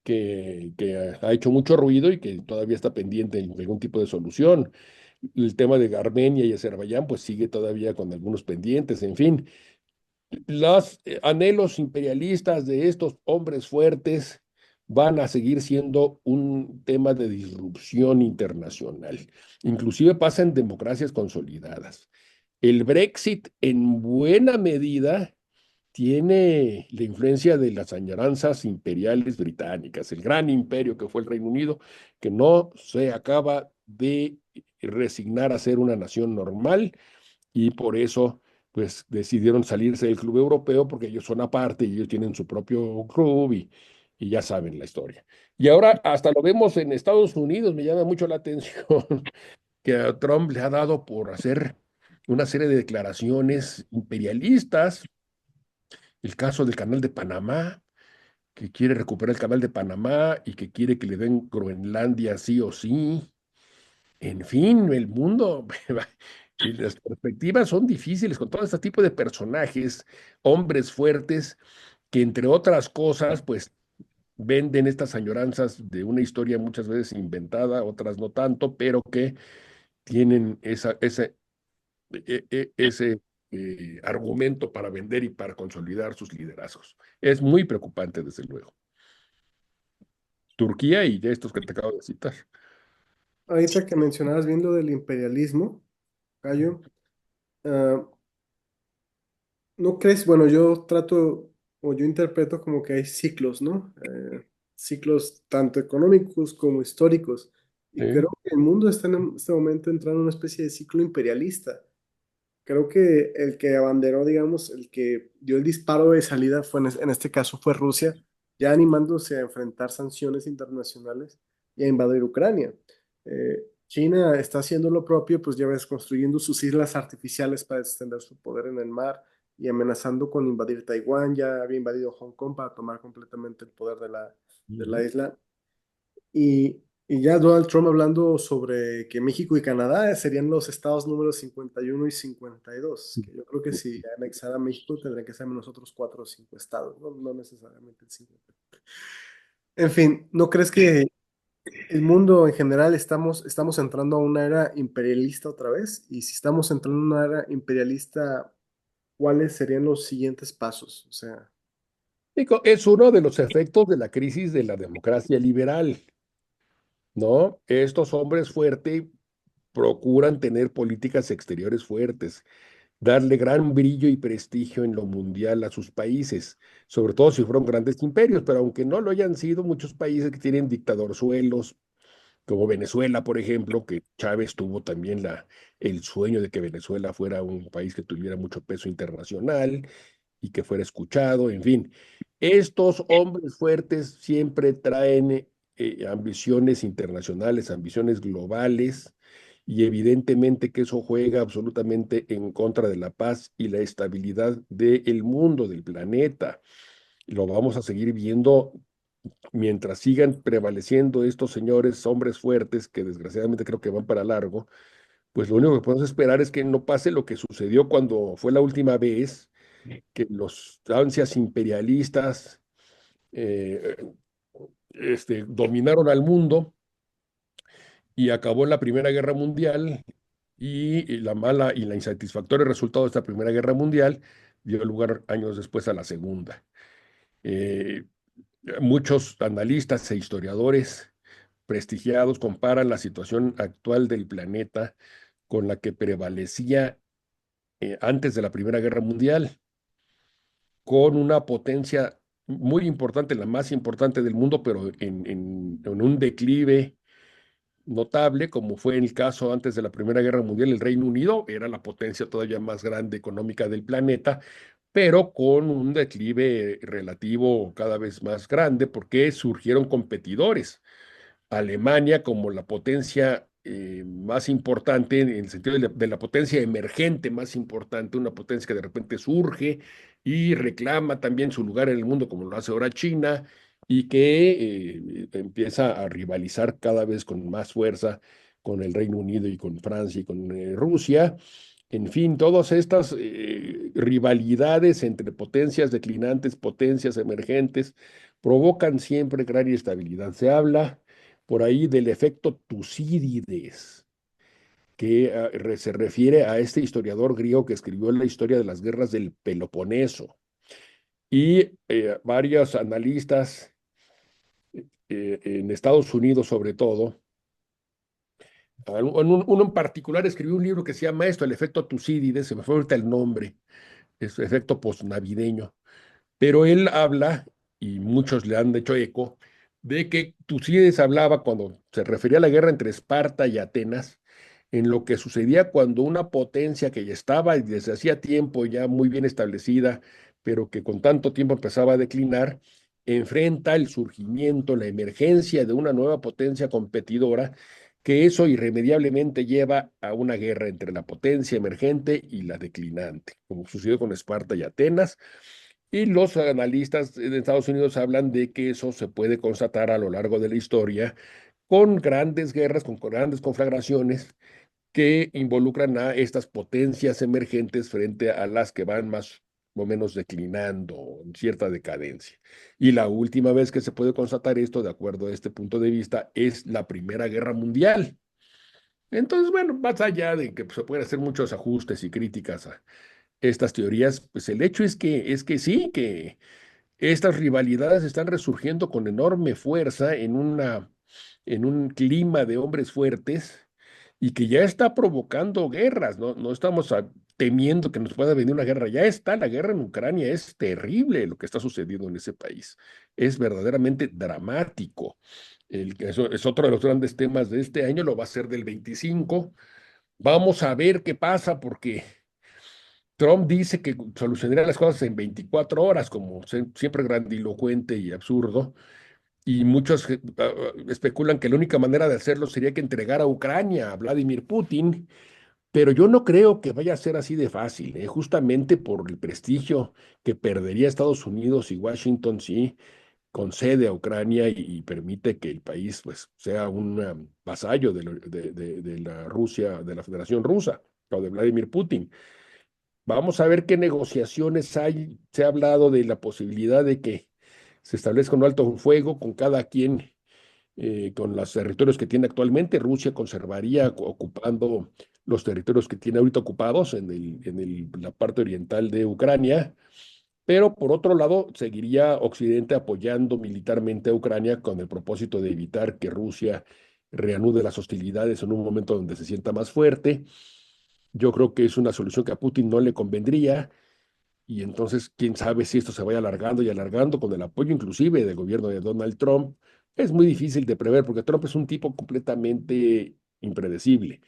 que ha hecho mucho ruido y que todavía está pendiente de algún tipo de solución. El tema de Armenia y Azerbaiyán, pues sigue todavía con algunos pendientes, en fin. Los anhelos imperialistas de estos hombres fuertes van a seguir siendo un tema de disrupción internacional. Inclusive pasa en democracias consolidadas. El Brexit en buena medida tiene la influencia de las añoranzas imperiales británicas, el gran imperio que fue el Reino Unido, que no se acaba de resignar a ser una nación normal, y por eso pues decidieron salirse del club europeo porque ellos son aparte y ellos tienen su propio club, y ya saben la historia. Y ahora hasta lo vemos en Estados Unidos, me llama mucho la atención que a Trump le ha dado por hacer una serie de declaraciones imperialistas, el caso del canal de Panamá, que quiere recuperar el canal de Panamá y que quiere que le den Groenlandia sí o sí. En fin, el mundo y las perspectivas son difíciles con todo este tipo de personajes, hombres fuertes, que entre otras cosas, pues venden estas añoranzas de una historia muchas veces inventada, otras no tanto, pero que tienen ese argumento para vender y para consolidar sus liderazgos. Es muy preocupante, desde luego. Turquía y de estos que te acabo de citar. Ahorita que mencionabas viendo del imperialismo, Cayo, ah, ¿no crees? Bueno, yo trato o yo interpreto como que hay ciclos, ¿no? Ciclos tanto económicos como históricos. Y ¿Sí? creo que el mundo está en este momento entrando en una especie de ciclo imperialista. Creo que el que abanderó, digamos, el que dio el disparo de salida fue, en este caso, fue Rusia, ya animándose a enfrentar sanciones internacionales y a invadir Ucrania. China está haciendo lo propio, pues ya ves, construyendo sus islas artificiales para extender su poder en el mar y amenazando con invadir Taiwán. Ya había invadido Hong Kong para tomar completamente el poder de la Ujú. isla. Y Y ya Donald Trump hablando sobre que México y Canadá serían los estados números 51 y 52, que yo creo que si anexara México tendrían que ser menos otros 4 o 5 estados, no, no necesariamente el 50. En fin, ¿no crees que el mundo en general estamos entrando a una era imperialista otra vez? Y si estamos entrando a una era imperialista, ¿cuáles serían los siguientes pasos? O sea, Es uno de los efectos de la crisis de la democracia liberal, ¿no? Estos hombres fuertes procuran tener políticas exteriores fuertes, darle gran brillo y prestigio en lo mundial a sus países, sobre todo si fueron grandes imperios, pero aunque no lo hayan sido, muchos países que tienen dictadorzuelos, como Venezuela, por ejemplo, que Chávez tuvo también el sueño de que Venezuela fuera un país que tuviera mucho peso internacional y que fuera escuchado, en fin. Estos hombres fuertes siempre traen ambiciones internacionales, ambiciones globales, y evidentemente que eso juega absolutamente en contra de la paz y la estabilidad del mundo, del planeta. Lo vamos a seguir viendo mientras sigan prevaleciendo estos señores, hombres fuertes, que desgraciadamente creo que van para largo. Pues lo único que podemos esperar es que no pase lo que sucedió cuando fue la última vez que los ansias imperialistas eh, dominaron al mundo y acabó la Primera Guerra Mundial, y la mala y la insatisfactoria resultado de esta Primera Guerra Mundial dio lugar años después a la Segunda. Eh, Muchos analistas e historiadores prestigiados comparan la situación actual del planeta con la que prevalecía antes de la Primera Guerra Mundial, con una potencia muy importante, la más importante del mundo, pero en un declive notable, como fue el caso antes de la Primera Guerra Mundial. El Reino Unido era la potencia todavía más grande económica del planeta, pero con un declive relativo cada vez más grande porque surgieron competidores. Alemania como la potencia más importante, en el sentido de la potencia emergente más importante, una potencia que de repente surge y reclama también su lugar en el mundo, como lo hace ahora China, y que empieza a rivalizar cada vez con más fuerza con el Reino Unido y con Francia y con Rusia. En fin, todas estas rivalidades entre potencias declinantes, potencias emergentes, provocan siempre gran inestabilidad. Se habla por ahí del efecto Tucídides, que se refiere a este historiador griego que escribió la historia de las guerras del Peloponeso. Y varios analistas en Estados Unidos, sobre todo, uno en particular escribió un libro que se llama esto, El efecto Tucídides, se me fue ahorita el nombre, es efecto posnavideño. Pero él habla, y muchos le han hecho eco, de que Tucídides hablaba cuando se refería a la guerra entre Esparta y Atenas, en lo que sucedía cuando una potencia que ya estaba desde hacía tiempo ya muy bien establecida, pero que con tanto tiempo empezaba a declinar, enfrenta el surgimiento, la emergencia de una nueva potencia competidora, que eso irremediablemente lleva a una guerra entre la potencia emergente y la declinante, como sucedió con Esparta y Atenas. Y los analistas de Estados Unidos hablan de que eso se puede constatar a lo largo de la historia con grandes guerras, con grandes conflagraciones que involucran a estas potencias emergentes frente a las que van más o menos declinando, en cierta decadencia. Y la última vez que se puede constatar esto, de acuerdo a este punto de vista, es la Primera Guerra Mundial. Entonces, bueno, más allá de que se pueden hacer muchos ajustes y críticas a estas teorías, pues el hecho es que sí, que estas rivalidades están resurgiendo con enorme fuerza en un clima de hombres fuertes, y que ya está provocando guerras, ¿no? No estamos temiendo que nos pueda venir una guerra, ya está la guerra en Ucrania, es terrible lo que está sucediendo en ese país, es verdaderamente dramático. Eso es otro de los grandes temas de este año, lo va a ser del 25. Vamos a ver qué pasa, porque Trump dice que solucionaría las cosas en 24 horas, como siempre grandilocuente y absurdo, y muchos especulan que la única manera de hacerlo sería que entregara a Ucrania a Vladimir Putin, pero yo no creo que vaya a ser así de fácil, justamente por el prestigio que perdería Estados Unidos y Washington, sí, concede a Ucrania y permite que el país pues, sea un vasallo de la Rusia, de la Federación Rusa o de Vladimir Putin. Vamos a ver qué negociaciones hay. Se ha hablado de la posibilidad de que se establezca un alto fuego con cada quien, con los territorios que tiene actualmente. Rusia conservaría ocupando los territorios que tiene ahorita ocupados la parte oriental de Ucrania, pero por otro lado seguiría Occidente apoyando militarmente a Ucrania con el propósito de evitar que Rusia reanude las hostilidades en un momento donde se sienta más fuerte. Yo creo que es una solución que a Putin no le convendría. Y entonces, quién sabe si esto se vaya alargando y alargando con el apoyo inclusive del gobierno de Donald Trump. Es muy difícil de prever porque Trump es un tipo completamente impredecible.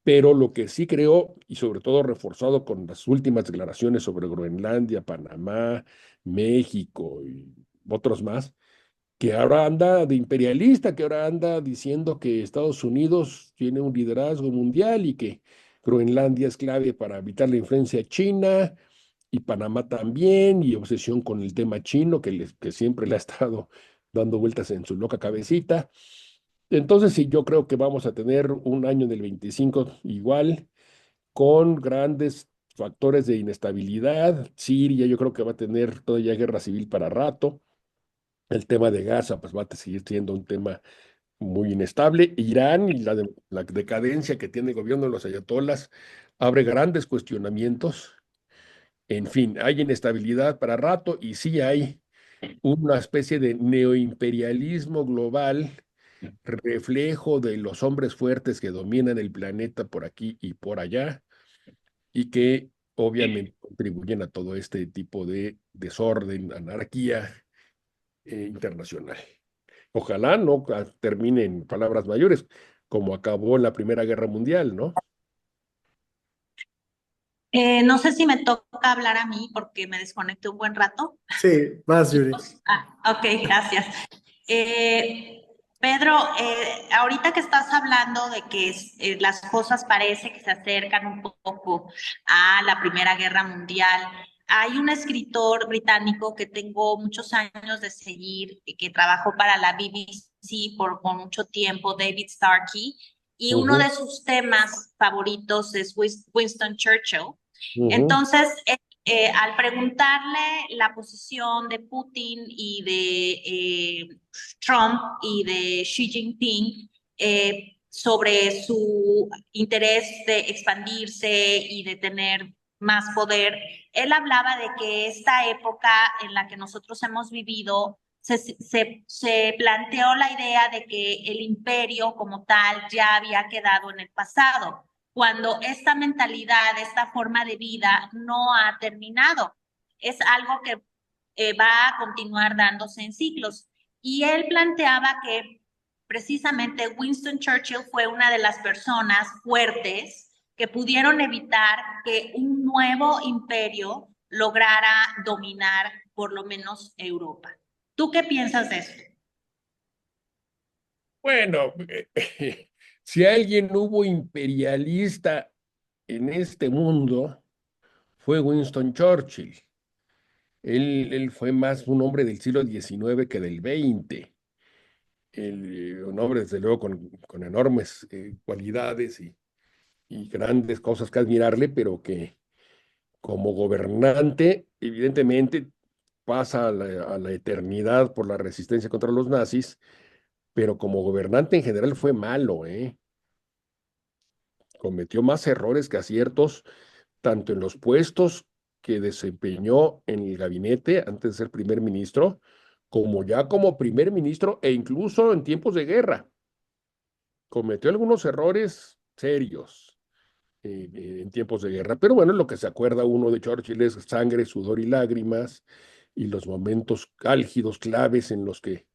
Pero lo que sí creo, y sobre todo reforzado con las últimas declaraciones sobre Groenlandia, Panamá, México y otros más, que ahora anda de imperialista, que ahora anda diciendo que Estados Unidos tiene un liderazgo mundial y que Groenlandia es clave para evitar la influencia china y Panamá también, y obsesión con el tema chino, que siempre le ha estado dando vueltas en su loca cabecita. Entonces, sí, yo creo que vamos a tener un año en el 25 igual, con grandes factores de inestabilidad. Siria, yo creo que va a tener todavía guerra civil para rato. El tema de Gaza, pues va a seguir siendo un tema muy inestable. Irán y la decadencia que tiene el gobierno de los ayatolás abre grandes cuestionamientos. En fin, hay inestabilidad para rato y sí hay una especie de neoimperialismo global, reflejo de los hombres fuertes que dominan el planeta por aquí y por allá y que obviamente contribuyen a todo este tipo de desorden, anarquía internacional. Ojalá no termine en palabras mayores, como acabó la Primera Guerra Mundial, ¿no? No sé si me toca hablar a mí porque me desconecté un buen rato. Sí, más, Yuri. Ok, gracias. Eh, Pedro, ahorita que estás hablando de que las cosas parece que se acercan un poco a la Primera Guerra Mundial, hay un escritor británico que tengo muchos años de seguir, que trabajó para la BBC por mucho tiempo, David Starkey, y uno de sus temas favoritos es Winston Churchill. Entonces, al preguntarle la posición de Putin y de Trump y de Xi Jinping sobre su interés de expandirse y de tener más poder, él hablaba de que esta época en la que nosotros hemos vivido se planteó la idea de que el imperio como tal ya había quedado en el pasado cuando esta mentalidad, esta forma de vida no ha terminado. Es algo que va a continuar dándose en ciclos. Y él planteaba que precisamente Winston Churchill fue una de las personas fuertes que pudieron evitar que un nuevo imperio lograra dominar por lo menos Europa. ¿Tú qué piensas de esto? Bueno, si alguien hubo imperialista en este mundo, fue Winston Churchill. Él fue más un hombre del siglo XIX que del XX. Un hombre, desde luego, con enormes cualidades y grandes cosas que admirarle, pero que como gobernante, evidentemente, pasa a la eternidad por la resistencia contra los nazis, pero como gobernante en general fue malo, ¿eh? Cometió más errores que aciertos, tanto en los puestos que desempeñó en el gabinete antes de ser primer ministro, como ya como primer ministro e incluso en tiempos de guerra. Cometió algunos errores serios en tiempos de guerra, pero bueno, lo que se acuerda uno de Churchill es sangre, sudor y lágrimas, y los momentos álgidos, claves en los que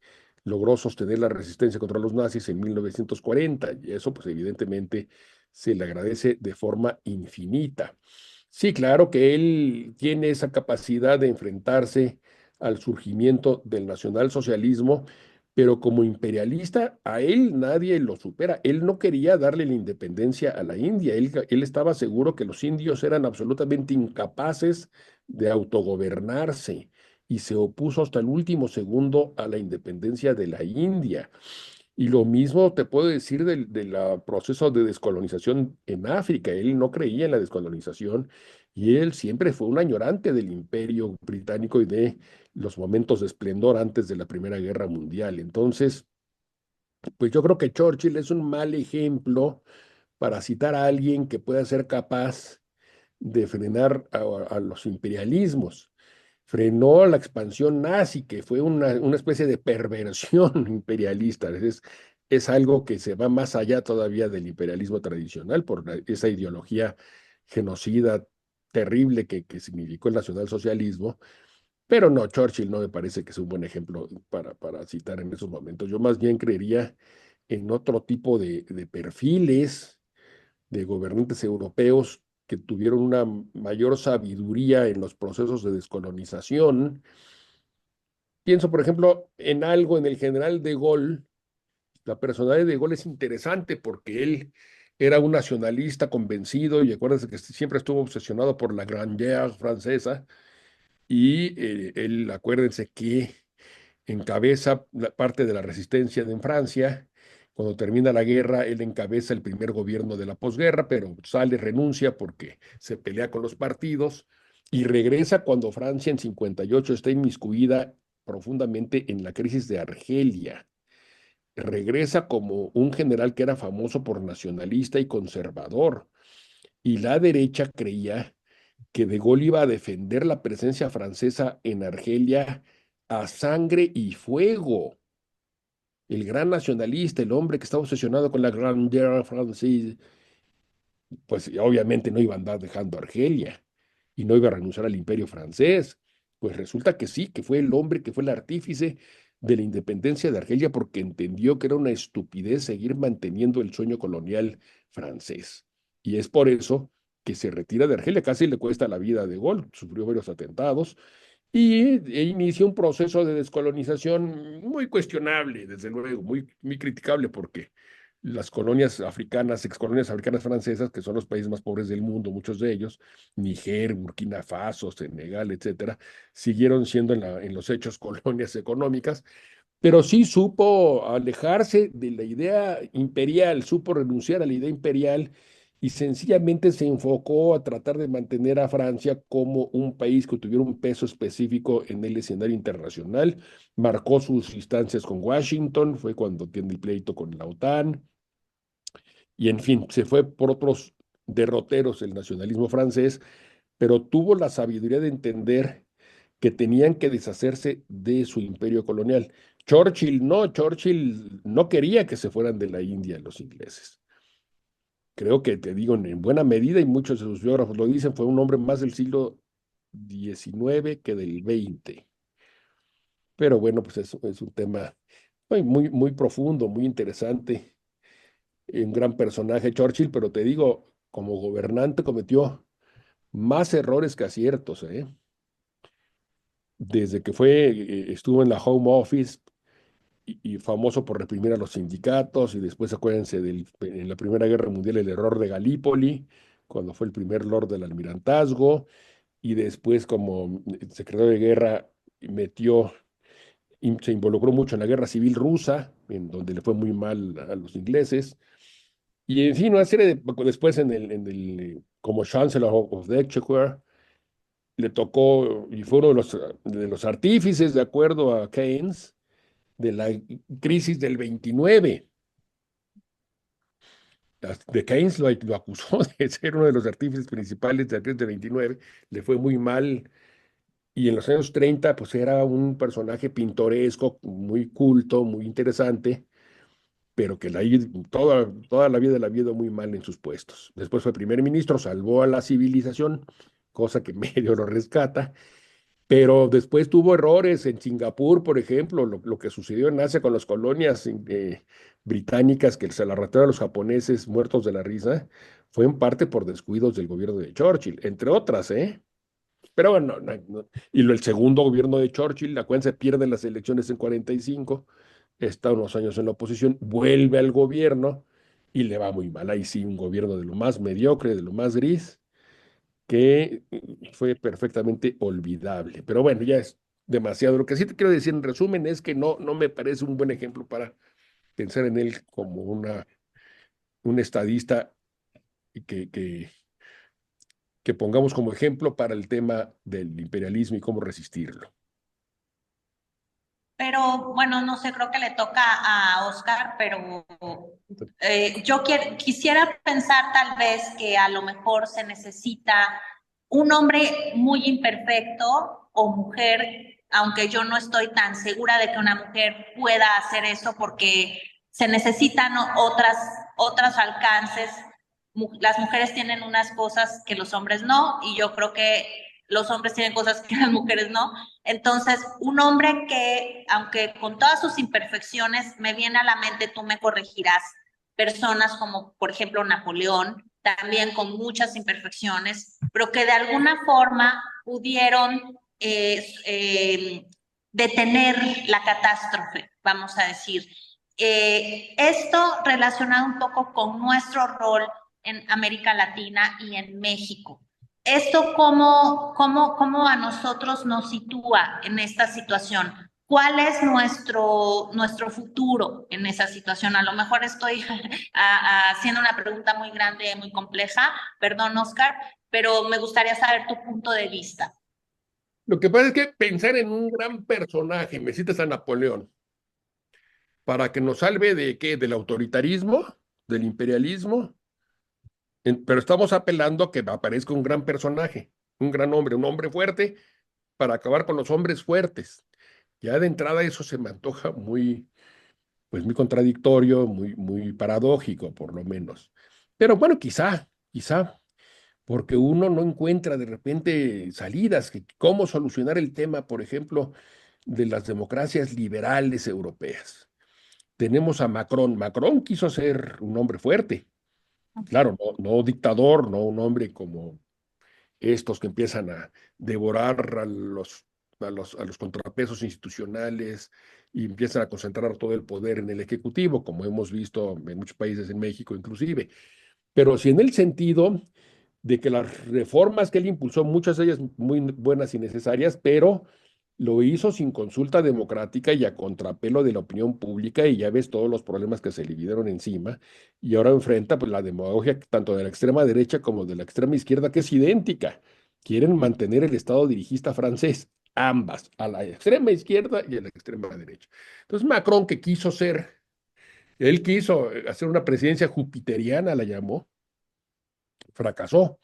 logró sostener la resistencia contra los nazis en 1940, y eso pues evidentemente se le agradece de forma infinita. Sí, claro que él tiene esa capacidad de enfrentarse al surgimiento del nacionalsocialismo, pero como imperialista, a él nadie lo supera. Él no quería darle la independencia a la India. Él estaba seguro que los indios eran absolutamente incapaces de autogobernarse y se opuso hasta el último segundo a la independencia de la India. Y lo mismo te puedo decir del proceso de descolonización en África. Él no creía en la descolonización y él siempre fue un añorante del imperio británico y de los momentos de esplendor antes de la Primera Guerra Mundial. Entonces, pues yo creo que Churchill es un mal ejemplo para citar a alguien que pueda ser capaz de frenar a los imperialismos. Frenó la expansión nazi, que fue una especie de perversión imperialista. Es algo que se va más allá todavía del imperialismo tradicional por esa ideología genocida terrible que significó el nacionalsocialismo. Pero no, Churchill no me parece que sea un buen ejemplo para citar en esos momentos. Yo más bien creería en otro tipo de perfiles de gobernantes europeos que tuvieron una mayor sabiduría en los procesos de descolonización. Pienso, por ejemplo, en algo en el general de Gaulle. La personalidad de Gaulle es interesante porque él era un nacionalista convencido y acuérdense que siempre estuvo obsesionado por la Grande Guerre francesa y él, acuérdense que encabeza parte de la resistencia en Francia. Cuando termina la guerra, él encabeza el primer gobierno de la posguerra, pero sale, renuncia porque se pelea con los partidos y regresa cuando Francia en 58 está inmiscuida profundamente en la crisis de Argelia. Regresa como un general que era famoso por nacionalista y conservador. Y la derecha creía que De Gaulle iba a defender la presencia francesa en Argelia a sangre y fuego. El gran nacionalista, el hombre que estaba obsesionado con la Grande Guerre Française, pues obviamente no iba a andar dejando Argelia y no iba a renunciar al imperio francés. Pues resulta que sí, que fue el hombre que fue el artífice de la independencia de Argelia porque entendió que era una estupidez seguir manteniendo el sueño colonial francés. Y es por eso que se retira de Argelia, casi le cuesta la vida de Gaulle, sufrió varios atentados e inicia un proceso de descolonización muy cuestionable, desde luego, muy criticable porque las colonias africanas, excolonias africanas francesas, que son los países más pobres del mundo, muchos de ellos, Níger, Burkina Faso, Senegal, etcétera, siguieron siendo en los hechos colonias económicas, pero sí supo alejarse de la idea imperial, supo renunciar a la idea imperial y sencillamente se enfocó a tratar de mantener a Francia como un país que tuviera un peso específico en el escenario internacional. Marcó sus instancias con Washington, fue cuando tiene el pleito con la OTAN, y en fin, se fue por otros derroteros el nacionalismo francés, pero tuvo la sabiduría de entender que tenían que deshacerse de su imperio colonial. Churchill no quería que se fueran de la India los ingleses. Creo que, te digo, en buena medida, y muchos de sus biógrafos lo dicen, fue un hombre más del siglo XIX que del XX. Pero bueno, pues es un tema muy profundo, muy interesante, un gran personaje Churchill, pero te digo, como gobernante cometió más errores que aciertos, ¿eh? Desde que estuvo en la Home Office y famoso por reprimir a los sindicatos, y después acuérdense en la Primera Guerra Mundial el error de Galípoli, cuando fue el primer Lord del Almirantazgo, y después como secretario de Guerra metió, se involucró mucho en la Guerra Civil Rusa, en donde le fue muy mal a los ingleses, y en fin, una serie después como Chancellor of the Exchequer, le tocó, y fue uno de los artífices, de acuerdo a Keynes, de la crisis del 29. De Keynes lo acusó de ser uno de los artífices principales de la crisis del 29, le fue muy mal, y en los años 30 pues era un personaje pintoresco, muy culto, muy interesante, pero que toda la vida la ha ido muy mal en sus puestos. Después fue primer ministro, salvó a la civilización, cosa que medio lo rescata, pero después tuvo errores en Singapur, por ejemplo, lo que sucedió en Asia con las colonias británicas, que se la arrastraron a los japoneses muertos de la risa, fue en parte por descuidos del gobierno de Churchill, entre otras, ¿eh? Pero bueno, y el segundo gobierno de Churchill, acuérdense, pierde las elecciones en 45, está unos años en la oposición, vuelve al gobierno y le va muy mal. Ahí sí, un gobierno de lo más mediocre, de lo más gris, que fue perfectamente olvidable. Pero bueno, ya es demasiado. Lo que sí te quiero decir en resumen es que no me parece un buen ejemplo para pensar en él como un estadista y que pongamos como ejemplo para el tema del imperialismo y cómo resistirlo. Pero bueno, no sé, creo que le toca a Oscar, pero yo quisiera pensar tal vez que a lo mejor se necesita un hombre muy imperfecto o mujer, aunque yo no estoy tan segura de que una mujer pueda hacer eso porque se necesitan otros alcances. Las mujeres tienen unas cosas que los hombres no, y yo creo que los hombres tienen cosas que las mujeres no. Entonces, un hombre que, aunque con todas sus imperfecciones, me viene a la mente, tú me corregirás, personas como, por ejemplo, Napoleón, también con muchas imperfecciones, pero que de alguna forma pudieron detener la catástrofe, vamos a decir. Esto relacionado un poco con nuestro rol en América Latina y en México. ¿Esto cómo a nosotros nos sitúa en esta situación? ¿Cuál es nuestro futuro en esa situación? A lo mejor estoy haciendo una pregunta muy grande, muy compleja, perdón, Oscar, pero me gustaría saber tu punto de vista. Lo que pasa es que pensar en un gran personaje, me citas a Napoleón, para que nos salve de qué, del autoritarismo, del imperialismo, pero estamos apelando a que aparezca un gran personaje, un gran hombre, un hombre fuerte, para acabar con los hombres fuertes. Ya de entrada eso se me antoja pues muy contradictorio, muy paradójico, por lo menos. Pero bueno, quizá, porque uno no encuentra de repente salidas, cómo solucionar el tema, por ejemplo, de las democracias liberales europeas. Tenemos a Macron. Macron quiso ser un hombre fuerte, claro, no dictador, no un hombre como estos que empiezan a devorar a los contrapesos institucionales y empiezan a concentrar todo el poder en el ejecutivo, como hemos visto en muchos países, en México inclusive. Pero sí en el sentido de que las reformas que él impulsó, muchas de ellas muy buenas y necesarias, pero lo hizo sin consulta democrática y a contrapelo de la opinión pública, y ya ves todos los problemas que se le vinieron encima, y ahora enfrenta pues la demagogia tanto de la extrema derecha como de la extrema izquierda, que es idéntica. Quieren mantener el Estado dirigista francés, ambas, a la extrema izquierda y a la extrema derecha. Entonces Macron, que él quiso hacer una presidencia jupiteriana, la llamó, fracasó.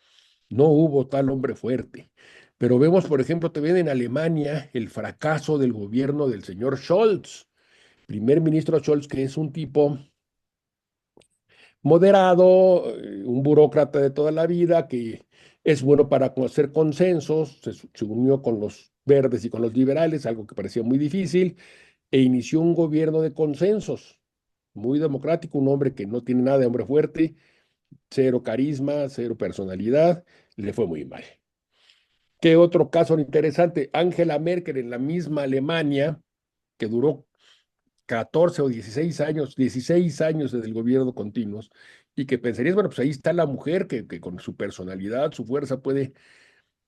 No hubo tal hombre fuerte. Pero vemos, por ejemplo, también en Alemania el fracaso del gobierno del señor Scholz, primer ministro Scholz, que es un tipo moderado, un burócrata de toda la vida, que es bueno para hacer consensos, se unió con los verdes y con los liberales, algo que parecía muy difícil, e inició un gobierno de consensos, muy democrático, un hombre que no tiene nada de hombre fuerte, cero carisma, cero personalidad, le fue muy mal. ¿Qué otro caso interesante? Angela Merkel en la misma Alemania, que duró 14 o 16 años desde el gobierno continuos, y que pensarías, bueno, pues ahí está la mujer que con su personalidad, su fuerza puede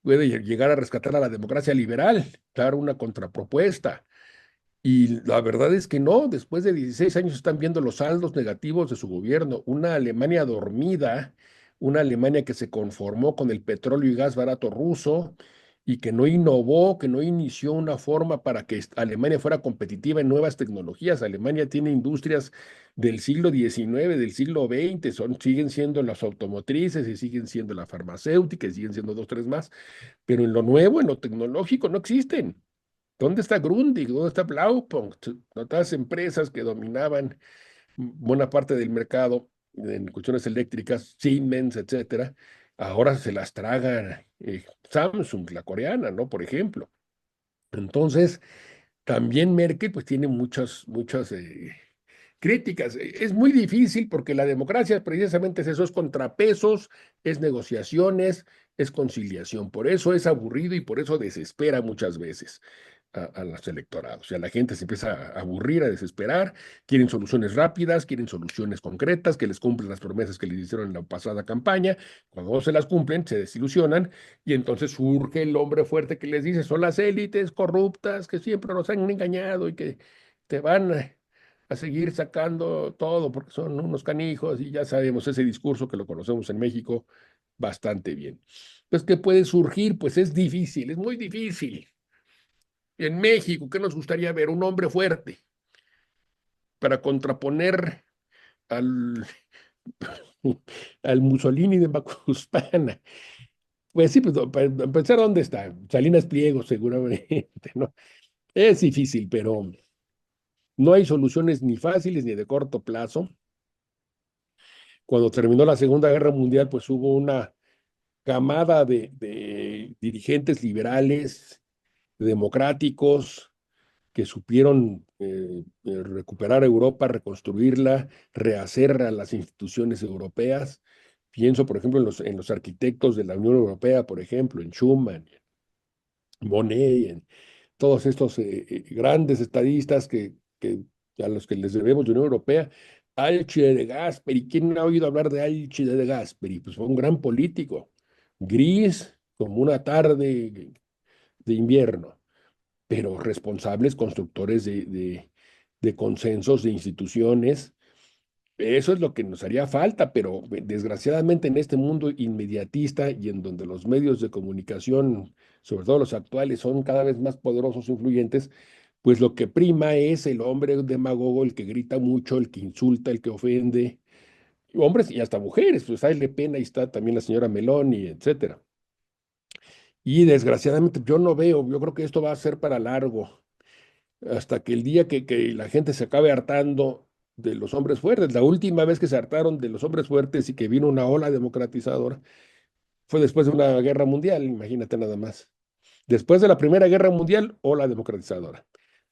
llegar a rescatar a la democracia liberal, dar una contrapropuesta. Y la verdad es que no, después de 16 años están viendo los saldos negativos de su gobierno, una Alemania dormida, una Alemania que se conformó con el petróleo y gas barato ruso y que no innovó, que no inició una forma para que Alemania fuera competitiva en nuevas tecnologías. Alemania tiene industrias del siglo XIX, del siglo XX, siguen siendo las automotrices y siguen siendo la farmacéutica y siguen siendo dos, tres más, pero en lo nuevo, en lo tecnológico, no existen. ¿Dónde está Grundig? ¿Dónde está Blaupunkt? Otras empresas que dominaban buena parte del mercado en cuestiones eléctricas, Siemens, etcétera, ahora se las traga Samsung, la coreana, ¿no? Por ejemplo. Entonces, también Merkel pues tiene muchas críticas. Es muy difícil porque la democracia precisamente es eso, es contrapesos, es negociaciones, es conciliación. Por eso es aburrido y por eso desespera muchas veces. a los electorados. O sea, la gente se empieza a aburrir, a desesperar, quieren soluciones rápidas, quieren soluciones concretas, que les cumplan las promesas que les hicieron en la pasada campaña. Cuando no se las cumplen, se desilusionan y entonces surge el hombre fuerte que les dice, son las élites corruptas que siempre nos han engañado y que te van a seguir sacando todo porque son unos canijos y ya sabemos ese discurso que lo conocemos en México bastante bien. Pues, ¿qué puede surgir? Pues es difícil, es muy difícil. En México, ¿qué nos gustaría ver? Un hombre fuerte para contraponer al, al Mussolini de Macuspana. Pues sí, pues, para empezar, ¿dónde está? Salinas Pliego, seguramente, ¿no? Es difícil, pero no hay soluciones ni fáciles ni de corto plazo. Cuando terminó la Segunda Guerra Mundial, pues hubo una camada de dirigentes liberales, democráticos, que supieron recuperar Europa, reconstruirla, rehacer a las instituciones europeas. Pienso, por ejemplo, en los arquitectos de la Unión Europea, por ejemplo, en Schuman, Monet, en todos estos grandes estadistas a los que les debemos de Unión Europea. Alcide de Gasperi, ¿quién ha oído hablar de Alcide de Gasperi? Pues fue un gran político, gris como una tarde de invierno, pero responsables constructores de consensos, de instituciones. Eso es lo que nos haría falta, pero desgraciadamente en este mundo inmediatista y en donde los medios de comunicación, sobre todo los actuales, son cada vez más poderosos e influyentes, pues lo que prima es el hombre demagogo, el que grita mucho, el que insulta, el que ofende, hombres y hasta mujeres, pues ahí Le Pen, ahí está también la señora Meloni, etcétera. Y desgraciadamente yo no veo, yo creo que esto va a ser para largo hasta que el día que la gente se acabe hartando de los hombres fuertes. La última vez que se hartaron de los hombres fuertes y que vino una ola democratizadora fue después de una guerra mundial, imagínate nada más. Después de la Primera Guerra Mundial, ola democratizadora.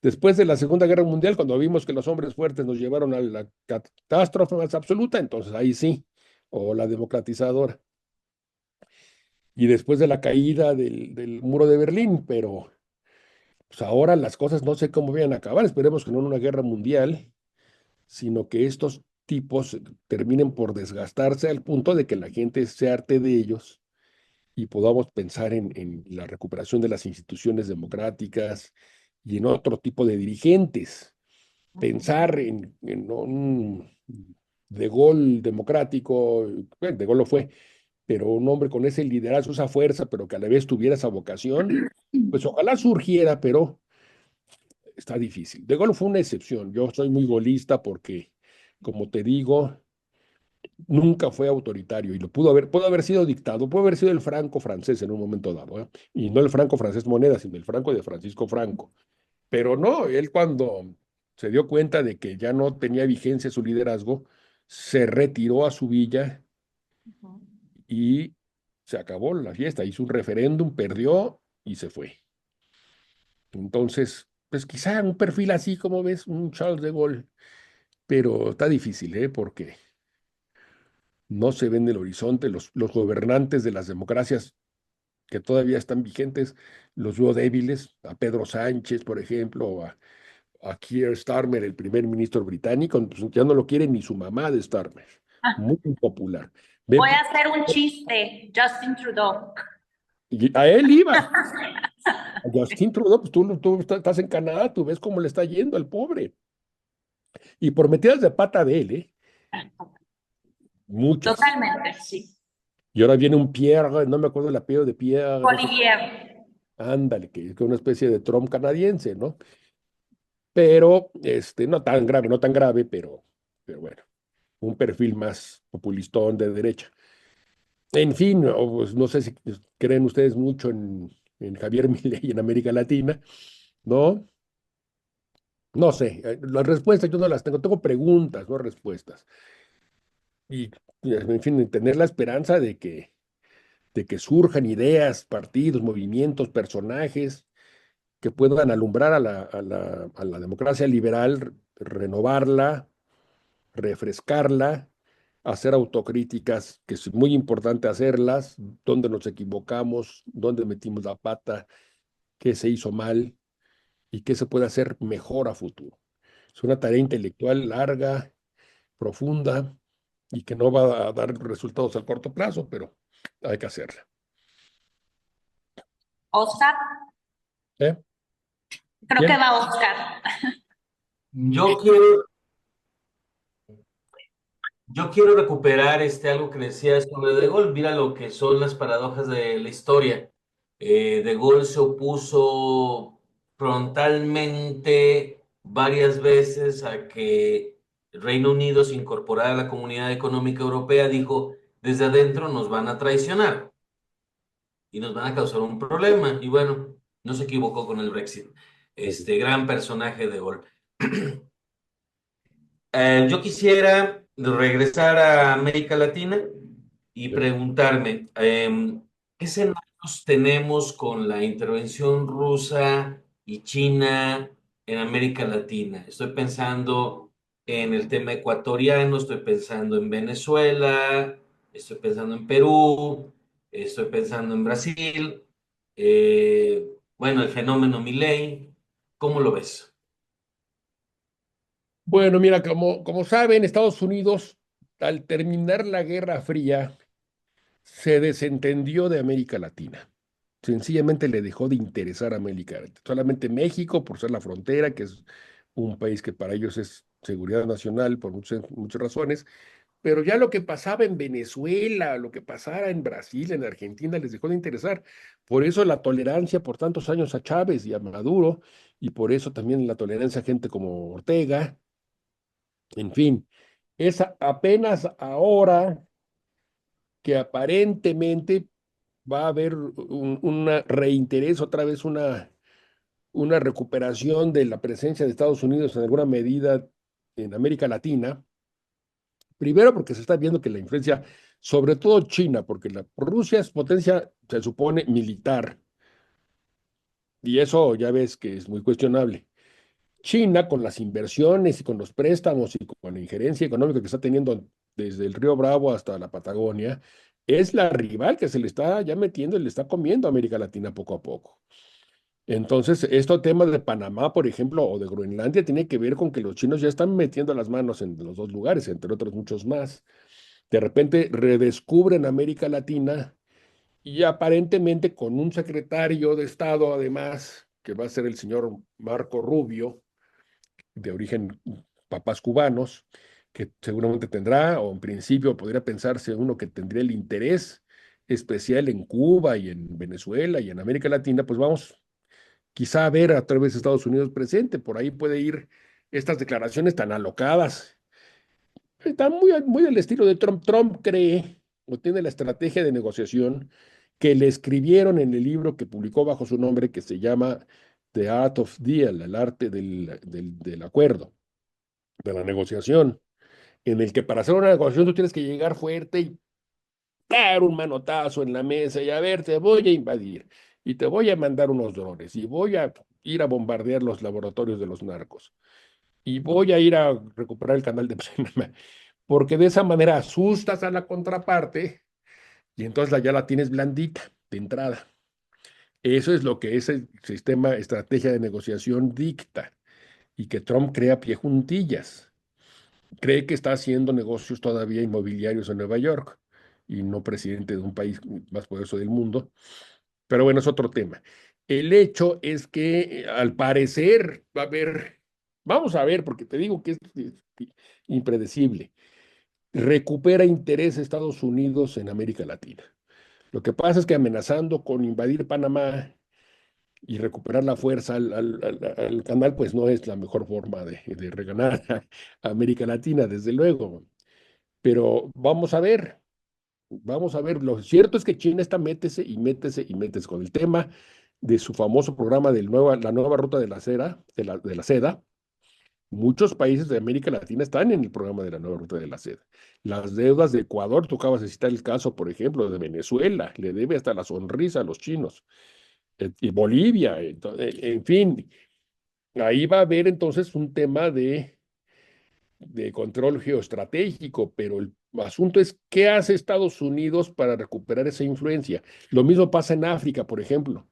Después de la Segunda Guerra Mundial, cuando vimos que los hombres fuertes nos llevaron a la catástrofe más absoluta, entonces ahí sí, ola democratizadora. Y después de la caída del muro de Berlín, pero pues ahora las cosas no sé cómo vayan a acabar, esperemos que no en una guerra mundial, sino que estos tipos terminen por desgastarse al punto de que la gente se harte de ellos y podamos pensar en la recuperación de las instituciones democráticas y en otro tipo de dirigentes. Pensar en un De Gaulle democrático, bueno, De Gaulle lo fue, pero un hombre con ese liderazgo, esa fuerza, pero que a la vez tuviera esa vocación, pues ojalá surgiera, pero está difícil. De Gaulle fue una excepción. Yo soy muy golista porque, como te digo, nunca fue autoritario y pudo haber sido dictado, pudo haber sido el Franco francés en un momento dado, ¿eh? Y no el Franco francés moneda, sino el Franco de Francisco Franco. Pero no, él cuando se dio cuenta de que ya no tenía vigencia su liderazgo, se retiró a su villa y se acabó la fiesta. Hizo un referéndum, perdió y se fue. Entonces, pues quizá un perfil así como ves, un Charles de Gaulle, pero está difícil, ¿eh? Porque no se ve en el horizonte. Los gobernantes de las democracias que todavía están vigentes, los veo débiles, a Pedro Sánchez, por ejemplo, o a Keir Starmer, el primer ministro británico, pues ya no lo quiere ni su mamá de Starmer, muy impopular. Ve, Voy a hacer un chiste, Justin Trudeau. y a él iba. A Justin Trudeau, pues tú estás en Canadá, tú ves cómo le está yendo al pobre. Y por metidas de pata de él, ¿eh? Muchas. Totalmente, sí. Y ahora viene un Pierre, no me acuerdo el apellido de Pierre, no sé, Olivier. ándale, que es una especie de Trump canadiense, ¿no? Pero, no tan grave, no tan grave, pero bueno, un perfil más populistón de derecha. En fin, pues, no sé si creen ustedes mucho en Javier Milei en América Latina, ¿no? No sé, las respuestas yo no las tengo, tengo preguntas, no respuestas. Y, en fin, tener la esperanza de que surjan ideas, partidos, movimientos, personajes que puedan alumbrar a la democracia liberal, renovarla, refrescarla, hacer autocríticas, que es muy importante hacerlas, dónde nos equivocamos, dónde metimos la pata, qué se hizo mal, y qué se puede hacer mejor a futuro. Es una tarea intelectual larga, profunda y que no va a dar resultados al corto plazo, pero hay que hacerla. Oscar, ¿Eh? creo que Bien. va Oscar. Yo quiero, yo quiero recuperar algo que decía sobre De Gaulle. Mira lo que son las paradojas de la historia. De Gaulle se opuso frontalmente varias veces a que el Reino Unido se incorporara a la Comunidad Económica Europea. Dijo, desde adentro nos van a traicionar y nos van a causar un problema. Y bueno, no se equivocó con el Brexit. Este gran personaje de Gaulle. Yo quisiera regresar a América Latina y preguntarme, ¿qué escenarios tenemos con la intervención rusa y China en América Latina? Estoy pensando en el tema ecuatoriano, estoy pensando en Venezuela, estoy pensando en Perú, estoy pensando en Brasil, bueno, el fenómeno Milei, ¿cómo lo ves? Bueno, mira, como saben, Estados Unidos, al terminar la Guerra Fría, se desentendió de América Latina. Sencillamente le dejó de interesar a América Latina. Solamente México, por ser la frontera, que es un país que para ellos es seguridad nacional por muchas razones, pero ya lo que pasaba en Venezuela, lo que pasara en Brasil, en Argentina, les dejó de interesar. Por eso la tolerancia por tantos años a Chávez y a Maduro, y por eso también la tolerancia a gente como Ortega, en fin, es apenas ahora que aparentemente va a haber un reinterés, otra vez una recuperación de la presencia de Estados Unidos en alguna medida en América Latina. Primero porque se está viendo que la influencia, sobre todo China, porque Rusia es potencia, se supone, militar, y eso ya ves que es muy cuestionable. China, con las inversiones y con los préstamos y con la injerencia económica que está teniendo desde el Río Bravo hasta la Patagonia, es la rival que se le está ya metiendo y le está comiendo a América Latina poco a poco. Entonces, estos temas de Panamá, por ejemplo, o de Groenlandia, tiene que ver con que los chinos ya están metiendo las manos en los dos lugares, entre otros muchos más. De repente redescubren América Latina y aparentemente con un secretario de Estado, además, que va a ser el señor Marco Rubio, de origen papás cubanos, que seguramente tendrá, o en principio podría pensarse uno que tendría el interés especial en Cuba y en Venezuela y en América Latina, pues vamos quizá a ver a través de Estados Unidos presente. Por ahí puede ir estas declaraciones tan alocadas. Está muy al estilo de Trump. Trump cree o tiene la estrategia de negociación que le escribieron en el libro que publicó bajo su nombre, que se llama The Art of Deal, el arte del acuerdo, de la negociación, en el que para hacer una negociación tú tienes que llegar fuerte y dar un manotazo en la mesa y a ver, te voy a invadir y te voy a mandar unos drones y voy a ir a bombardear los laboratorios de los narcos y voy a ir a recuperar el canal de Panamá, porque de esa manera asustas a la contraparte y entonces ya la tienes blandita de entrada. Eso es lo que ese sistema, estrategia de negociación dicta y que Trump crea pie juntillas. Cree que está haciendo negocios todavía inmobiliarios en Nueva York y no presidente de un país más poderoso del mundo. Pero bueno, es otro tema. El hecho es que al parecer va a haber, vamos a ver, porque te digo que es impredecible, recupera interés Estados Unidos en América Latina. Lo que pasa es que amenazando con invadir Panamá y recuperar la fuerza al canal, pues no es la mejor forma de reganar a América Latina, desde luego. Pero vamos a ver. Lo cierto es que China está métese y métese y métese con el tema de su famoso programa la nueva ruta de la seda, de la seda. Muchos países de América Latina están en el programa de la nueva ruta de la seda. Las deudas de Ecuador, tú acabas de citar el caso, por ejemplo, de Venezuela, le debe hasta la sonrisa a los chinos. Y Bolivia, en fin, ahí va a haber entonces un tema de control geoestratégico, pero el asunto es qué hace Estados Unidos para recuperar esa influencia. Lo mismo pasa en África, por ejemplo.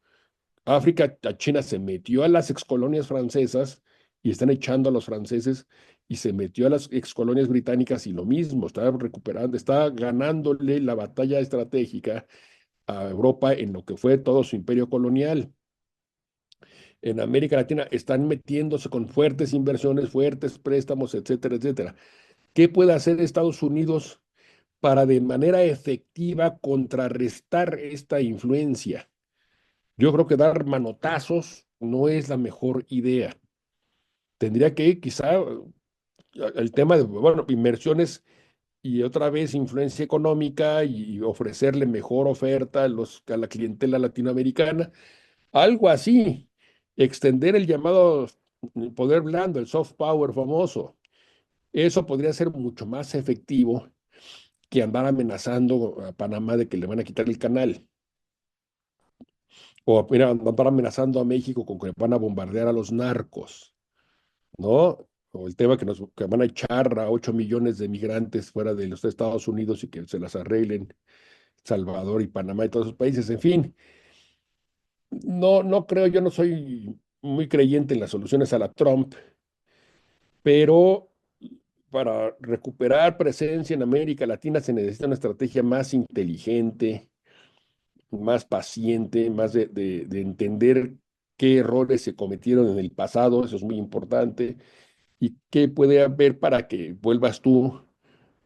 África, a China se metió a las excolonias francesas y están echando a los franceses y se metió a las excolonias británicas y lo mismo, está recuperando, está ganándole la batalla estratégica a Europa en lo que fue todo su imperio colonial. En América Latina están metiéndose con fuertes inversiones, fuertes préstamos, etcétera, etcétera. ¿Qué puede hacer Estados Unidos para de manera efectiva contrarrestar esta influencia? Yo creo que dar manotazos no es la mejor idea. Tendría que quizá el tema de, bueno, inversiones y otra vez influencia económica y ofrecerle mejor oferta a la clientela latinoamericana, algo así, extender el llamado poder blando, el soft power famoso. Eso podría ser mucho más efectivo que andar amenazando a Panamá de que le van a quitar el canal. O mira, andar amenazando a México con que van a bombardear a los narcos, ¿no? O el tema que van a echar a 8 millones de migrantes fuera de los Estados Unidos y que se las arreglen Salvador y Panamá y todos esos países. En fin, no creo, yo no soy muy creyente en las soluciones a la Trump, pero para recuperar presencia en América Latina se necesita una estrategia más inteligente, más paciente, más de entender qué errores se cometieron en el pasado, eso es muy importante, y qué puede haber para que vuelvas tú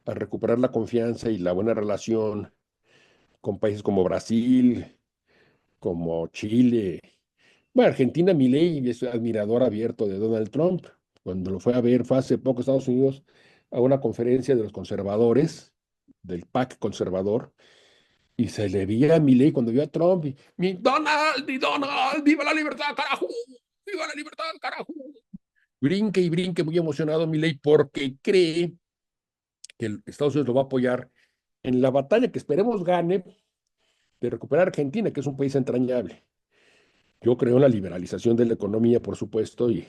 a recuperar la confianza y la buena relación con países como Brasil, como Chile. Bueno, Argentina, Milei es admirador abierto de Donald Trump. Cuando lo fue a ver, fue hace poco a Estados Unidos a una conferencia de los conservadores, del PAC conservador, y se le veía a Milei cuando vio a Trump, y, mi Donald, viva la libertad, carajo, viva la libertad, carajo. Brinque y brinque, muy emocionado Milei, porque cree que Estados Unidos lo va a apoyar en la batalla que esperemos gane de recuperar Argentina, que es un país entrañable. Yo creo en la liberalización de la economía, por supuesto, y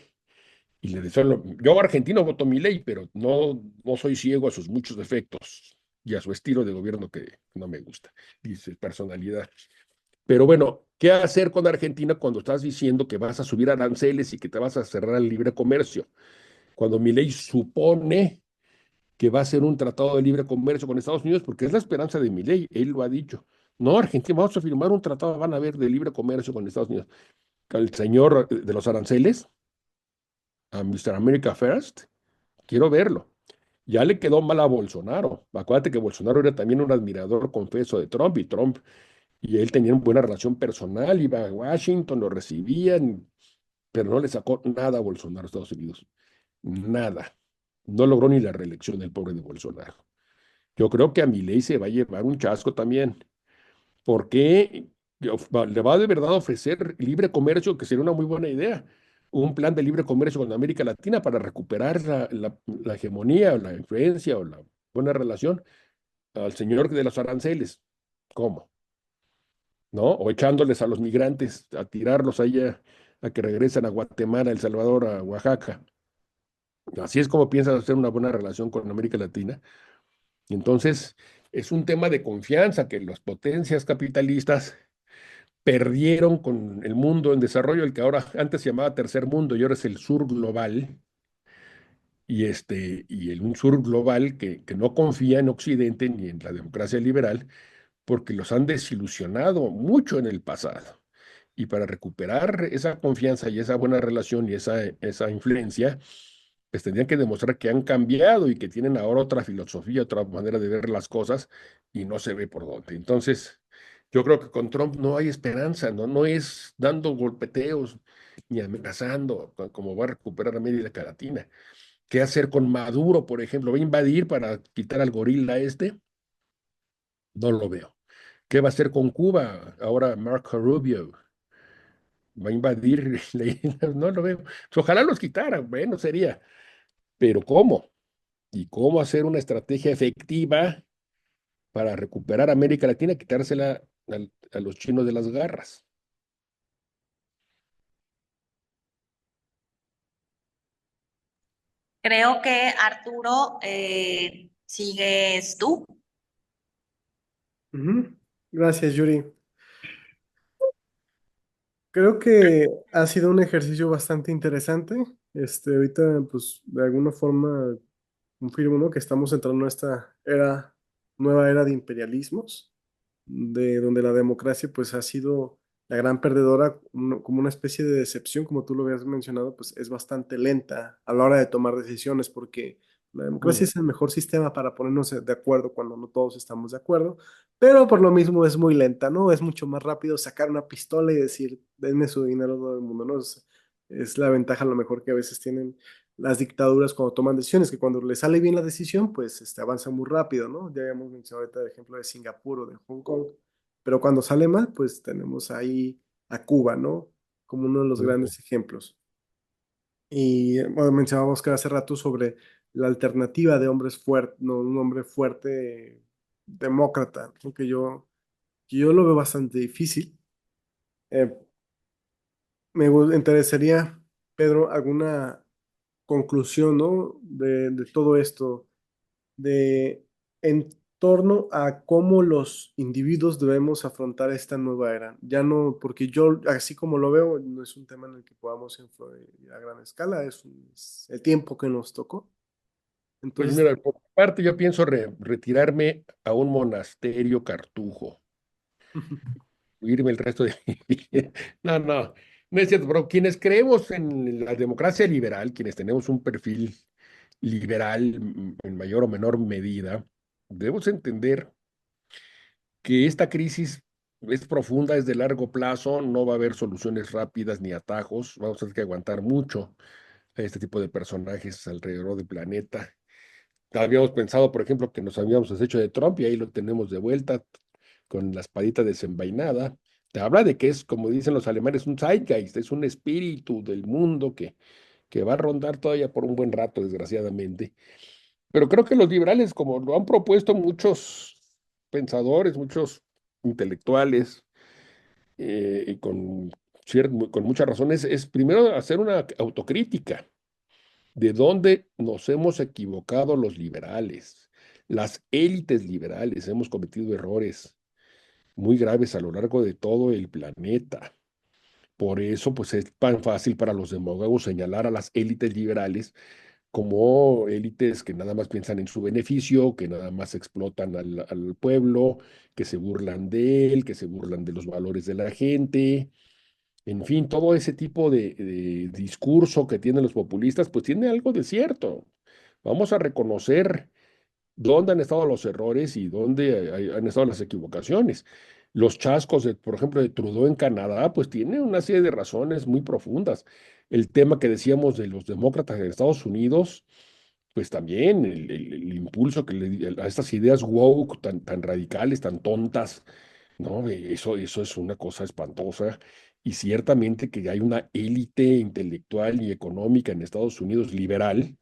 le deseo yo argentino voto Milei, pero no soy ciego a sus muchos defectos y a su estilo de gobierno que no me gusta, dice personalidad. Pero bueno, ¿qué hacer con Argentina cuando estás diciendo que vas a subir aranceles y que te vas a cerrar el libre comercio? Cuando Milei supone que va a ser un tratado de libre comercio con Estados Unidos, porque es la esperanza de Milei, él lo ha dicho. No, Argentina, vamos a firmar un tratado, van a ver, de libre comercio con Estados Unidos. El señor de los aranceles, a Mr. America First, quiero verlo. Ya le quedó mal a Bolsonaro. Acuérdate que Bolsonaro era también un admirador confeso de Trump y él tenía una buena relación personal, iba a Washington, lo recibían, pero no le sacó nada a Bolsonaro a Estados Unidos. Nada. No logró ni la reelección del pobre de Bolsonaro. Yo creo que a Milei se va a llevar un chasco también, porque le va de verdad a ofrecer libre comercio, que sería una muy buena idea. Un plan de libre comercio con América Latina para recuperar la hegemonía o la influencia o la buena relación al señor de los aranceles. ¿Cómo? ¿No? O echándoles a los migrantes, a tirarlos allá, a que regresen a Guatemala, El Salvador, a Oaxaca. Así es como piensas hacer una buena relación con América Latina. Y entonces, es un tema de confianza que las potencias capitalistas perdieron con el mundo en desarrollo, el que ahora antes se llamaba tercer mundo y ahora es el sur global, un sur global que no confía en Occidente ni en la democracia liberal, porque los han desilusionado mucho en el pasado. Y para recuperar esa confianza y esa buena relación y esa influencia, pues tendrían que demostrar que han cambiado y que tienen ahora otra filosofía, otra manera de ver las cosas y no se ve por dónde. Entonces, yo creo que con Trump no hay esperanza, no es dando golpeteos ni amenazando como va a recuperar América Latina. ¿Qué hacer con Maduro, por ejemplo? ¿Va a invadir para quitar al gorila este? No lo veo. ¿Qué va a hacer con Cuba? Ahora Marco Rubio va a invadir, no lo veo. Pues ojalá los quitara, bueno, sería, pero ¿cómo? ¿Y cómo hacer una estrategia efectiva para recuperar América Latina, quitársela a los chinos de las garras? Creo que Arturo, sigues tú. Ujú. Gracias, Yuri. Creo que ha sido un ejercicio bastante interesante. Ahorita, pues, de alguna forma confirmo, ¿no? Que estamos entrando en esta nueva era de imperialismos, de donde la democracia, pues, ha sido la gran perdedora, como una especie de decepción, como tú lo habías mencionado, pues, es bastante lenta a la hora de tomar decisiones, porque la democracia Mm. es el mejor sistema para ponernos de acuerdo cuando no todos estamos de acuerdo, pero por lo mismo es muy lenta, ¿no? Es mucho más rápido sacar una pistola y decir, denme su dinero a todo el mundo, ¿no? Es la ventaja a lo mejor que a veces tienen las dictaduras cuando toman decisiones, que cuando les sale bien la decisión, pues avanza muy rápido, ¿no? Ya habíamos mencionado ahorita el ejemplo de Singapur o de Hong Kong, pero cuando sale mal, pues tenemos ahí a Cuba, ¿no? Como uno de los grandes ejemplos. Y bueno, mencionábamos que hace rato sobre la alternativa de hombres fuertes, no, un hombre fuerte demócrata, ¿no? Que yo lo veo bastante difícil. Eh, interesaría, Pedro, alguna conclusión, ¿no? De todo esto, de en torno a cómo los individuos debemos afrontar esta nueva era. Ya no, porque yo, así como lo veo, no es un tema en el que podamos influir a gran escala, es el tiempo que nos tocó. Pues Entonces, mira, por mi parte yo pienso retirarme a un monasterio cartujo, irme el resto de mi vida. No, no, no es cierto, pero quienes creemos en la democracia liberal, quienes tenemos un perfil liberal en mayor o menor medida, debemos entender que esta crisis es profunda, es de largo plazo, no va a haber soluciones rápidas ni atajos, vamos a tener que aguantar mucho a este tipo de personajes alrededor del planeta. Habíamos pensado, por ejemplo, que nos habíamos deshecho de Trump y ahí lo tenemos de vuelta con la espadita desenvainada. Te habla de que es, como dicen los alemanes, un Zeitgeist, es un espíritu del mundo que va a rondar todavía por un buen rato, desgraciadamente. Pero creo que los liberales, como lo han propuesto muchos pensadores, muchos intelectuales, y con muchas razones, es primero hacer una autocrítica de dónde nos hemos equivocado los liberales. Las élites liberales hemos cometido errores muy graves a lo largo de todo el planeta. Por eso, pues es tan fácil para los demócratas señalar a las élites liberales como élites que nada más piensan en su beneficio, que nada más explotan al pueblo, que se burlan de él, que se burlan de los valores de la gente. En fin, todo ese tipo de discurso que tienen los populistas, pues tiene algo de cierto. Vamos a reconocer dónde han estado los errores y dónde han estado las equivocaciones. Los chascos, por ejemplo, de Trudeau en Canadá, pues tiene una serie de razones muy profundas. El tema que decíamos de los demócratas en Estados Unidos, pues también el impulso que a estas ideas woke tan radicales, tan tontas, ¿no? Eso es una cosa espantosa. Y ciertamente que hay una élite intelectual y económica en Estados Unidos liberal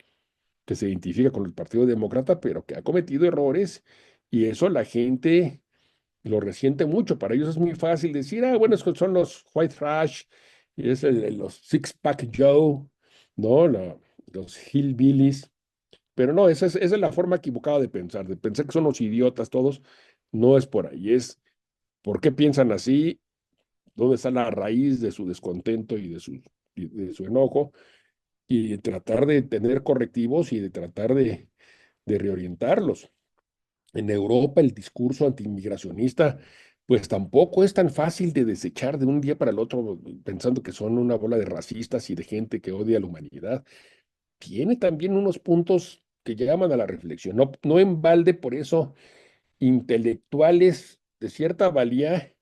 que se identifica con el Partido Demócrata, pero que ha cometido errores y eso la gente lo resiente mucho. Para ellos es muy fácil decir, ah, bueno, estos son los white trash, y es los six-pack Joe, ¿no? Los hillbillies. Pero no, esa es la forma equivocada de pensar que son los idiotas todos. No es por ahí, es por qué piensan así, dónde está la raíz de su descontento y de su enojo, y de tratar de tener correctivos y de tratar de reorientarlos. En Europa el discurso antiinmigracionista, pues tampoco es tan fácil de desechar de un día para el otro pensando que son una bola de racistas y de gente que odia a la humanidad. Tiene también unos puntos que llaman a la reflexión. No, no en balde, por eso, intelectuales de cierta valía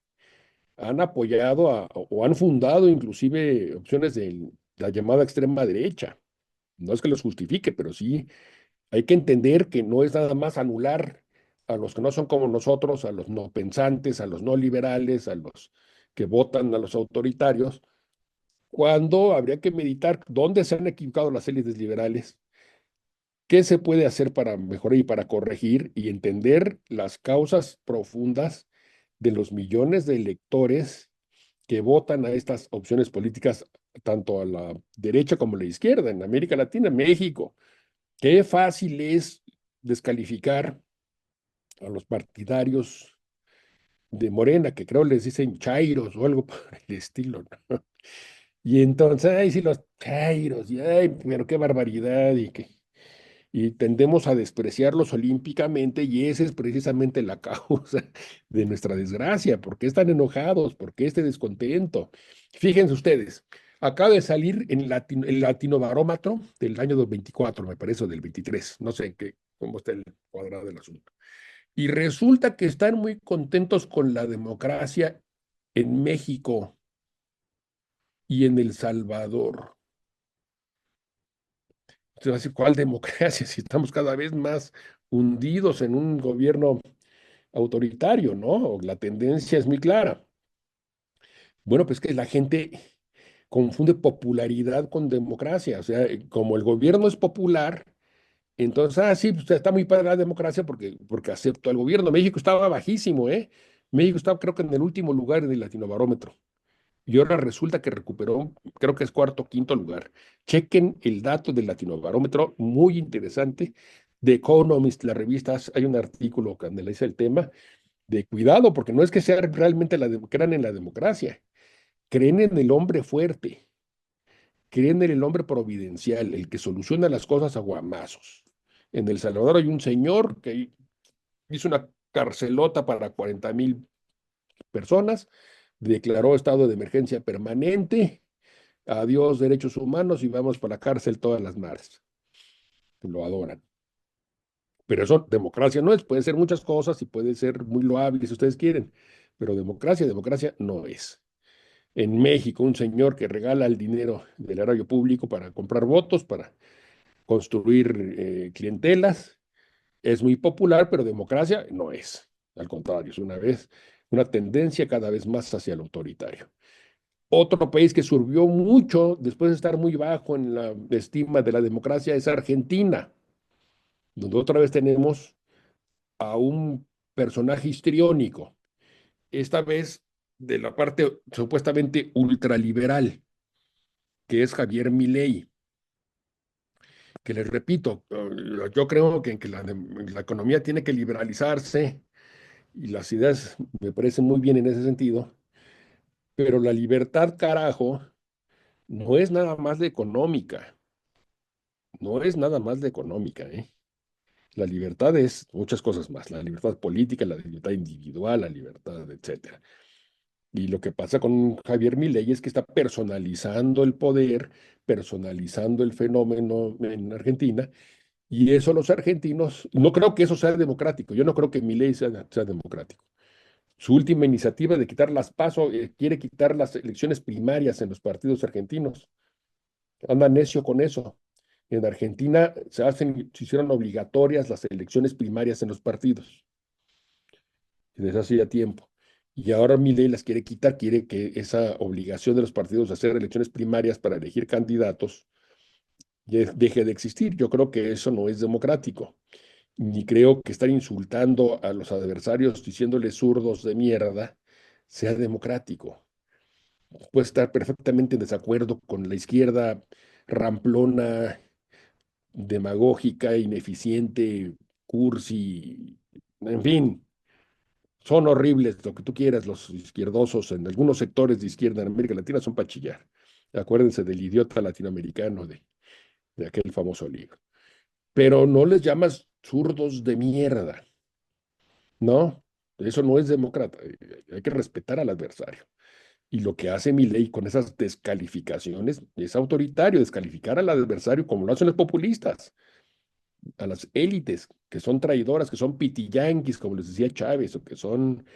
han apoyado o han fundado inclusive opciones de la llamada extrema derecha. No es que los justifique, pero sí hay que entender que no es nada más anular a los que no son como nosotros, a los no pensantes, a los no liberales, a los que votan a los autoritarios, cuando habría que meditar dónde se han equivocado las élites liberales, qué se puede hacer para mejorar y para corregir y entender las causas profundas de los millones de electores que votan a estas opciones políticas, tanto a la derecha como a la izquierda, en América Latina, en México. Qué fácil es descalificar a los partidarios de Morena, que creo les dicen chairos o algo por el estilo, ¿no? Y entonces, ay, sí, los chairos, y ay, pero qué barbaridad, y tendemos a despreciarlos olímpicamente, y esa es precisamente la causa de nuestra desgracia. ¿Por qué están enojados? ¿Por qué este descontento? Fíjense ustedes, acaba de salir en el Latinobarómetro del año 24, me parece, o del 23, no sé qué, cómo está el cuadrado del asunto. Y resulta que están muy contentos con la democracia en México y en El Salvador. Entonces, ¿cuál democracia? Si estamos cada vez más hundidos en un gobierno autoritario, ¿no? La tendencia es muy clara. Bueno, pues que la gente confunde popularidad con democracia. O sea, como el gobierno es popular, entonces, sí, pues está muy padre la democracia porque acepto al gobierno. México estaba bajísimo, ¿eh? México estaba, creo que en el último lugar del Latinobarómetro. Y ahora resulta que recuperó, creo que es cuarto o quinto lugar. Chequen el dato del Latinobarómetro, muy interesante. The Economist, la revista, hay un artículo que analiza el tema de cuidado, porque no es que sea realmente crean en la democracia, creen en el hombre fuerte, creen en el hombre providencial, el que soluciona las cosas a guamazos. En El Salvador hay un señor que hizo una carcelota para 40,000 personas, declaró estado de emergencia permanente, adiós derechos humanos y vamos para la cárcel todas las mares. Lo adoran. Pero eso democracia no es, puede ser muchas cosas y puede ser muy loable si ustedes quieren, pero democracia no es. En México, un señor que regala el dinero del erario público para comprar votos, para construir clientelas, es muy popular, pero democracia no es. Al contrario, es una tendencia cada vez más hacia el autoritario. Otro país que subió mucho después de estar muy bajo en la estima de la democracia es Argentina, donde otra vez tenemos a un personaje histriónico, esta vez de la parte supuestamente ultraliberal, que es Javier Milei, que les repito, yo creo que la economía tiene que liberalizarse y las ideas me parecen muy bien en ese sentido, pero la libertad, carajo, no es nada más de económica, no es nada más de económica, ¿eh? La libertad es muchas cosas más, la libertad política, la libertad individual, la libertad, etcétera. Y lo que pasa con Javier Milei es que está personalizando el poder, personalizando el fenómeno en Argentina, y eso los argentinos, no creo que eso sea democrático, yo no creo que Milei sea democrático. Su última iniciativa de quitar las PASO, quiere quitar las elecciones primarias en los partidos argentinos. Anda necio con eso. En Argentina se hicieron obligatorias las elecciones primarias en los partidos, desde hace ya tiempo. Y ahora Milei las quiere quitar, quiere que esa obligación de los partidos de hacer elecciones primarias para elegir candidatos ya deje de existir. Yo creo que eso no es democrático. Ni creo que estar insultando a los adversarios diciéndoles zurdos de mierda sea democrático. Puede estar perfectamente en desacuerdo con la izquierda ramplona, demagógica, ineficiente, cursi, en fin, son horribles, lo que tú quieras, los izquierdosos en algunos sectores de izquierda en América Latina son para chillar. Acuérdense del idiota latinoamericano de aquel famoso libro. Pero no les llamas zurdos de mierda, ¿no? Eso no es demócrata, hay que respetar al adversario. Y lo que hace Milei con esas descalificaciones es autoritario, descalificar al adversario como lo hacen los populistas, a las élites que son traidoras, que son pitiyanquis, como les decía Chávez, o que son,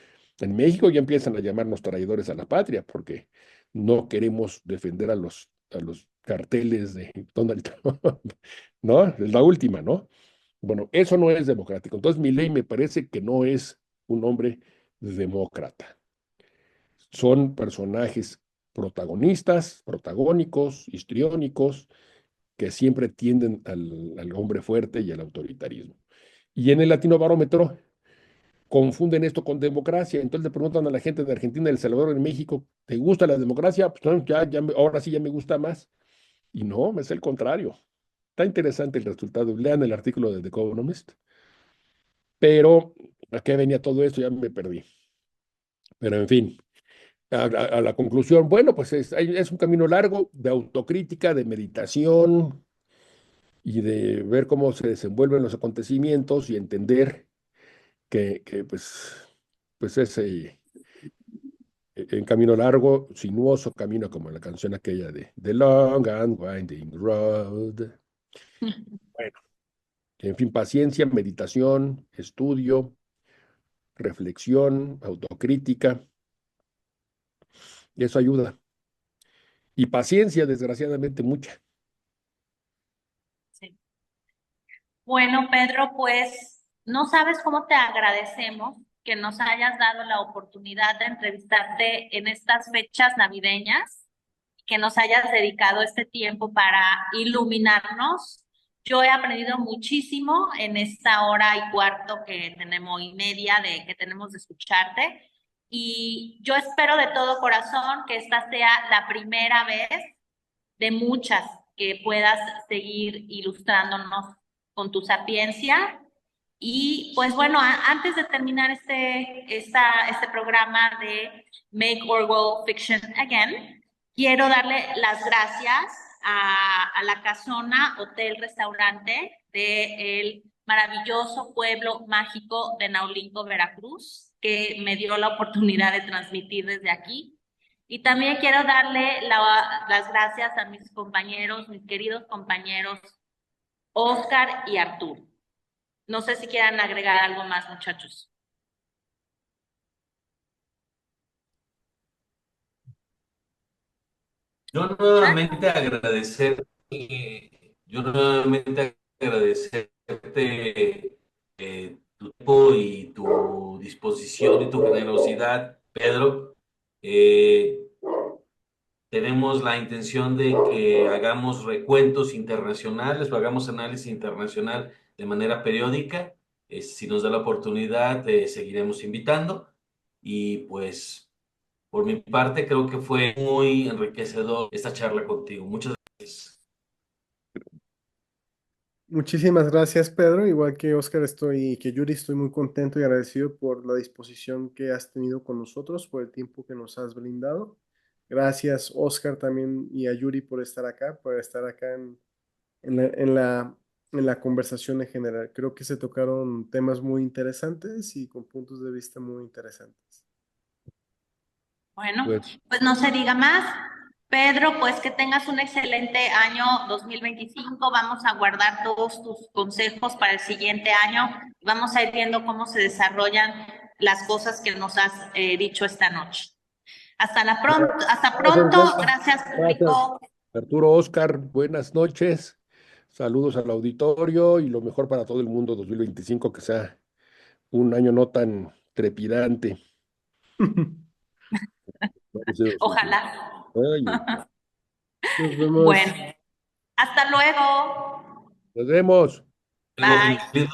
en México ya empiezan a llamarnos traidores a la patria, porque no queremos defender a los carteles de Donald Trump, ¿no? Es la última, ¿no? Bueno, eso no es democrático. Entonces, Milei me parece que no es un hombre demócrata. Son personajes protagonistas, protagónicos, histriónicos, que siempre tienden al hombre fuerte y al autoritarismo. Y en el Latinobarómetro confunden esto con democracia. Entonces le preguntan a la gente de Argentina, de El Salvador, en México, ¿te gusta la democracia? Pues no, ahora sí ya me gusta más. Y no, es el contrario. Está interesante el resultado. Lean el artículo de The Economist. Pero, ¿a qué venía todo esto? Ya me perdí. Pero en fin, a la conclusión, bueno, pues es un camino largo de autocrítica, de meditación y de ver cómo se desenvuelven los acontecimientos y entender que pues es un camino largo, sinuoso camino, como la canción aquella de The Long and Winding Road. Bueno, en fin, paciencia, meditación, estudio, reflexión, autocrítica, y eso ayuda. Y paciencia, desgraciadamente, mucha. Sí. Bueno, Pedro, pues no sabes cómo te agradecemos que nos hayas dado la oportunidad de entrevistarte en estas fechas navideñas, que nos hayas dedicado este tiempo para iluminarnos. Yo he aprendido muchísimo en esta hora y cuarto que tenemos y media de que tenemos de escucharte. Y yo espero de todo corazón que esta sea la primera vez de muchas que puedas seguir ilustrándonos con tu sapiencia. Y pues bueno, antes de terminar este programa de Make Orwell Fiction Again, quiero darle las gracias a la Casona Hotel Restaurante del maravilloso pueblo mágico de Naulinco, Veracruz, que me dio la oportunidad de transmitir desde aquí. Y también quiero darle las gracias a mis compañeros, mis queridos compañeros, Oscar y Arturo. No sé si quieran agregar algo más, muchachos. Yo nuevamente agradecer, yo nuevamente agradecerte tu tiempo y tu disposición y tu generosidad, Pedro. Eh, Tenemos la intención de que hagamos recuentos internacionales o hagamos análisis internacional de manera periódica. Si nos da la oportunidad, seguiremos invitando. Y pues, por mi parte, creo que fue muy enriquecedor esta charla contigo. Muchas gracias. Muchísimas gracias, Pedro. Igual que Oscar, que Yuri, estoy muy contento y agradecido por la disposición que has tenido con nosotros, por el tiempo que nos has brindado. Gracias, Oscar, también y a Yuri por estar acá en la, en la, en la conversación en general. Creo que se tocaron temas muy interesantes y con puntos de vista muy interesantes. Bueno, Pues, pues no se diga más. Pedro, pues que tengas un excelente año 2025. Vamos a guardar todos tus consejos para el siguiente año. Vamos a ir viendo cómo se desarrollan las cosas que nos has dicho esta noche. Hasta pronto. Gracias, público. Arturo, Oscar, buenas noches. Saludos al auditorio y lo mejor para todo el mundo 2025, que sea un año no tan trepidante. Ojalá. Ay, Nos vemos. Bueno, hasta luego. nos vemos. Bye.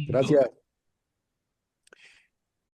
Gracias.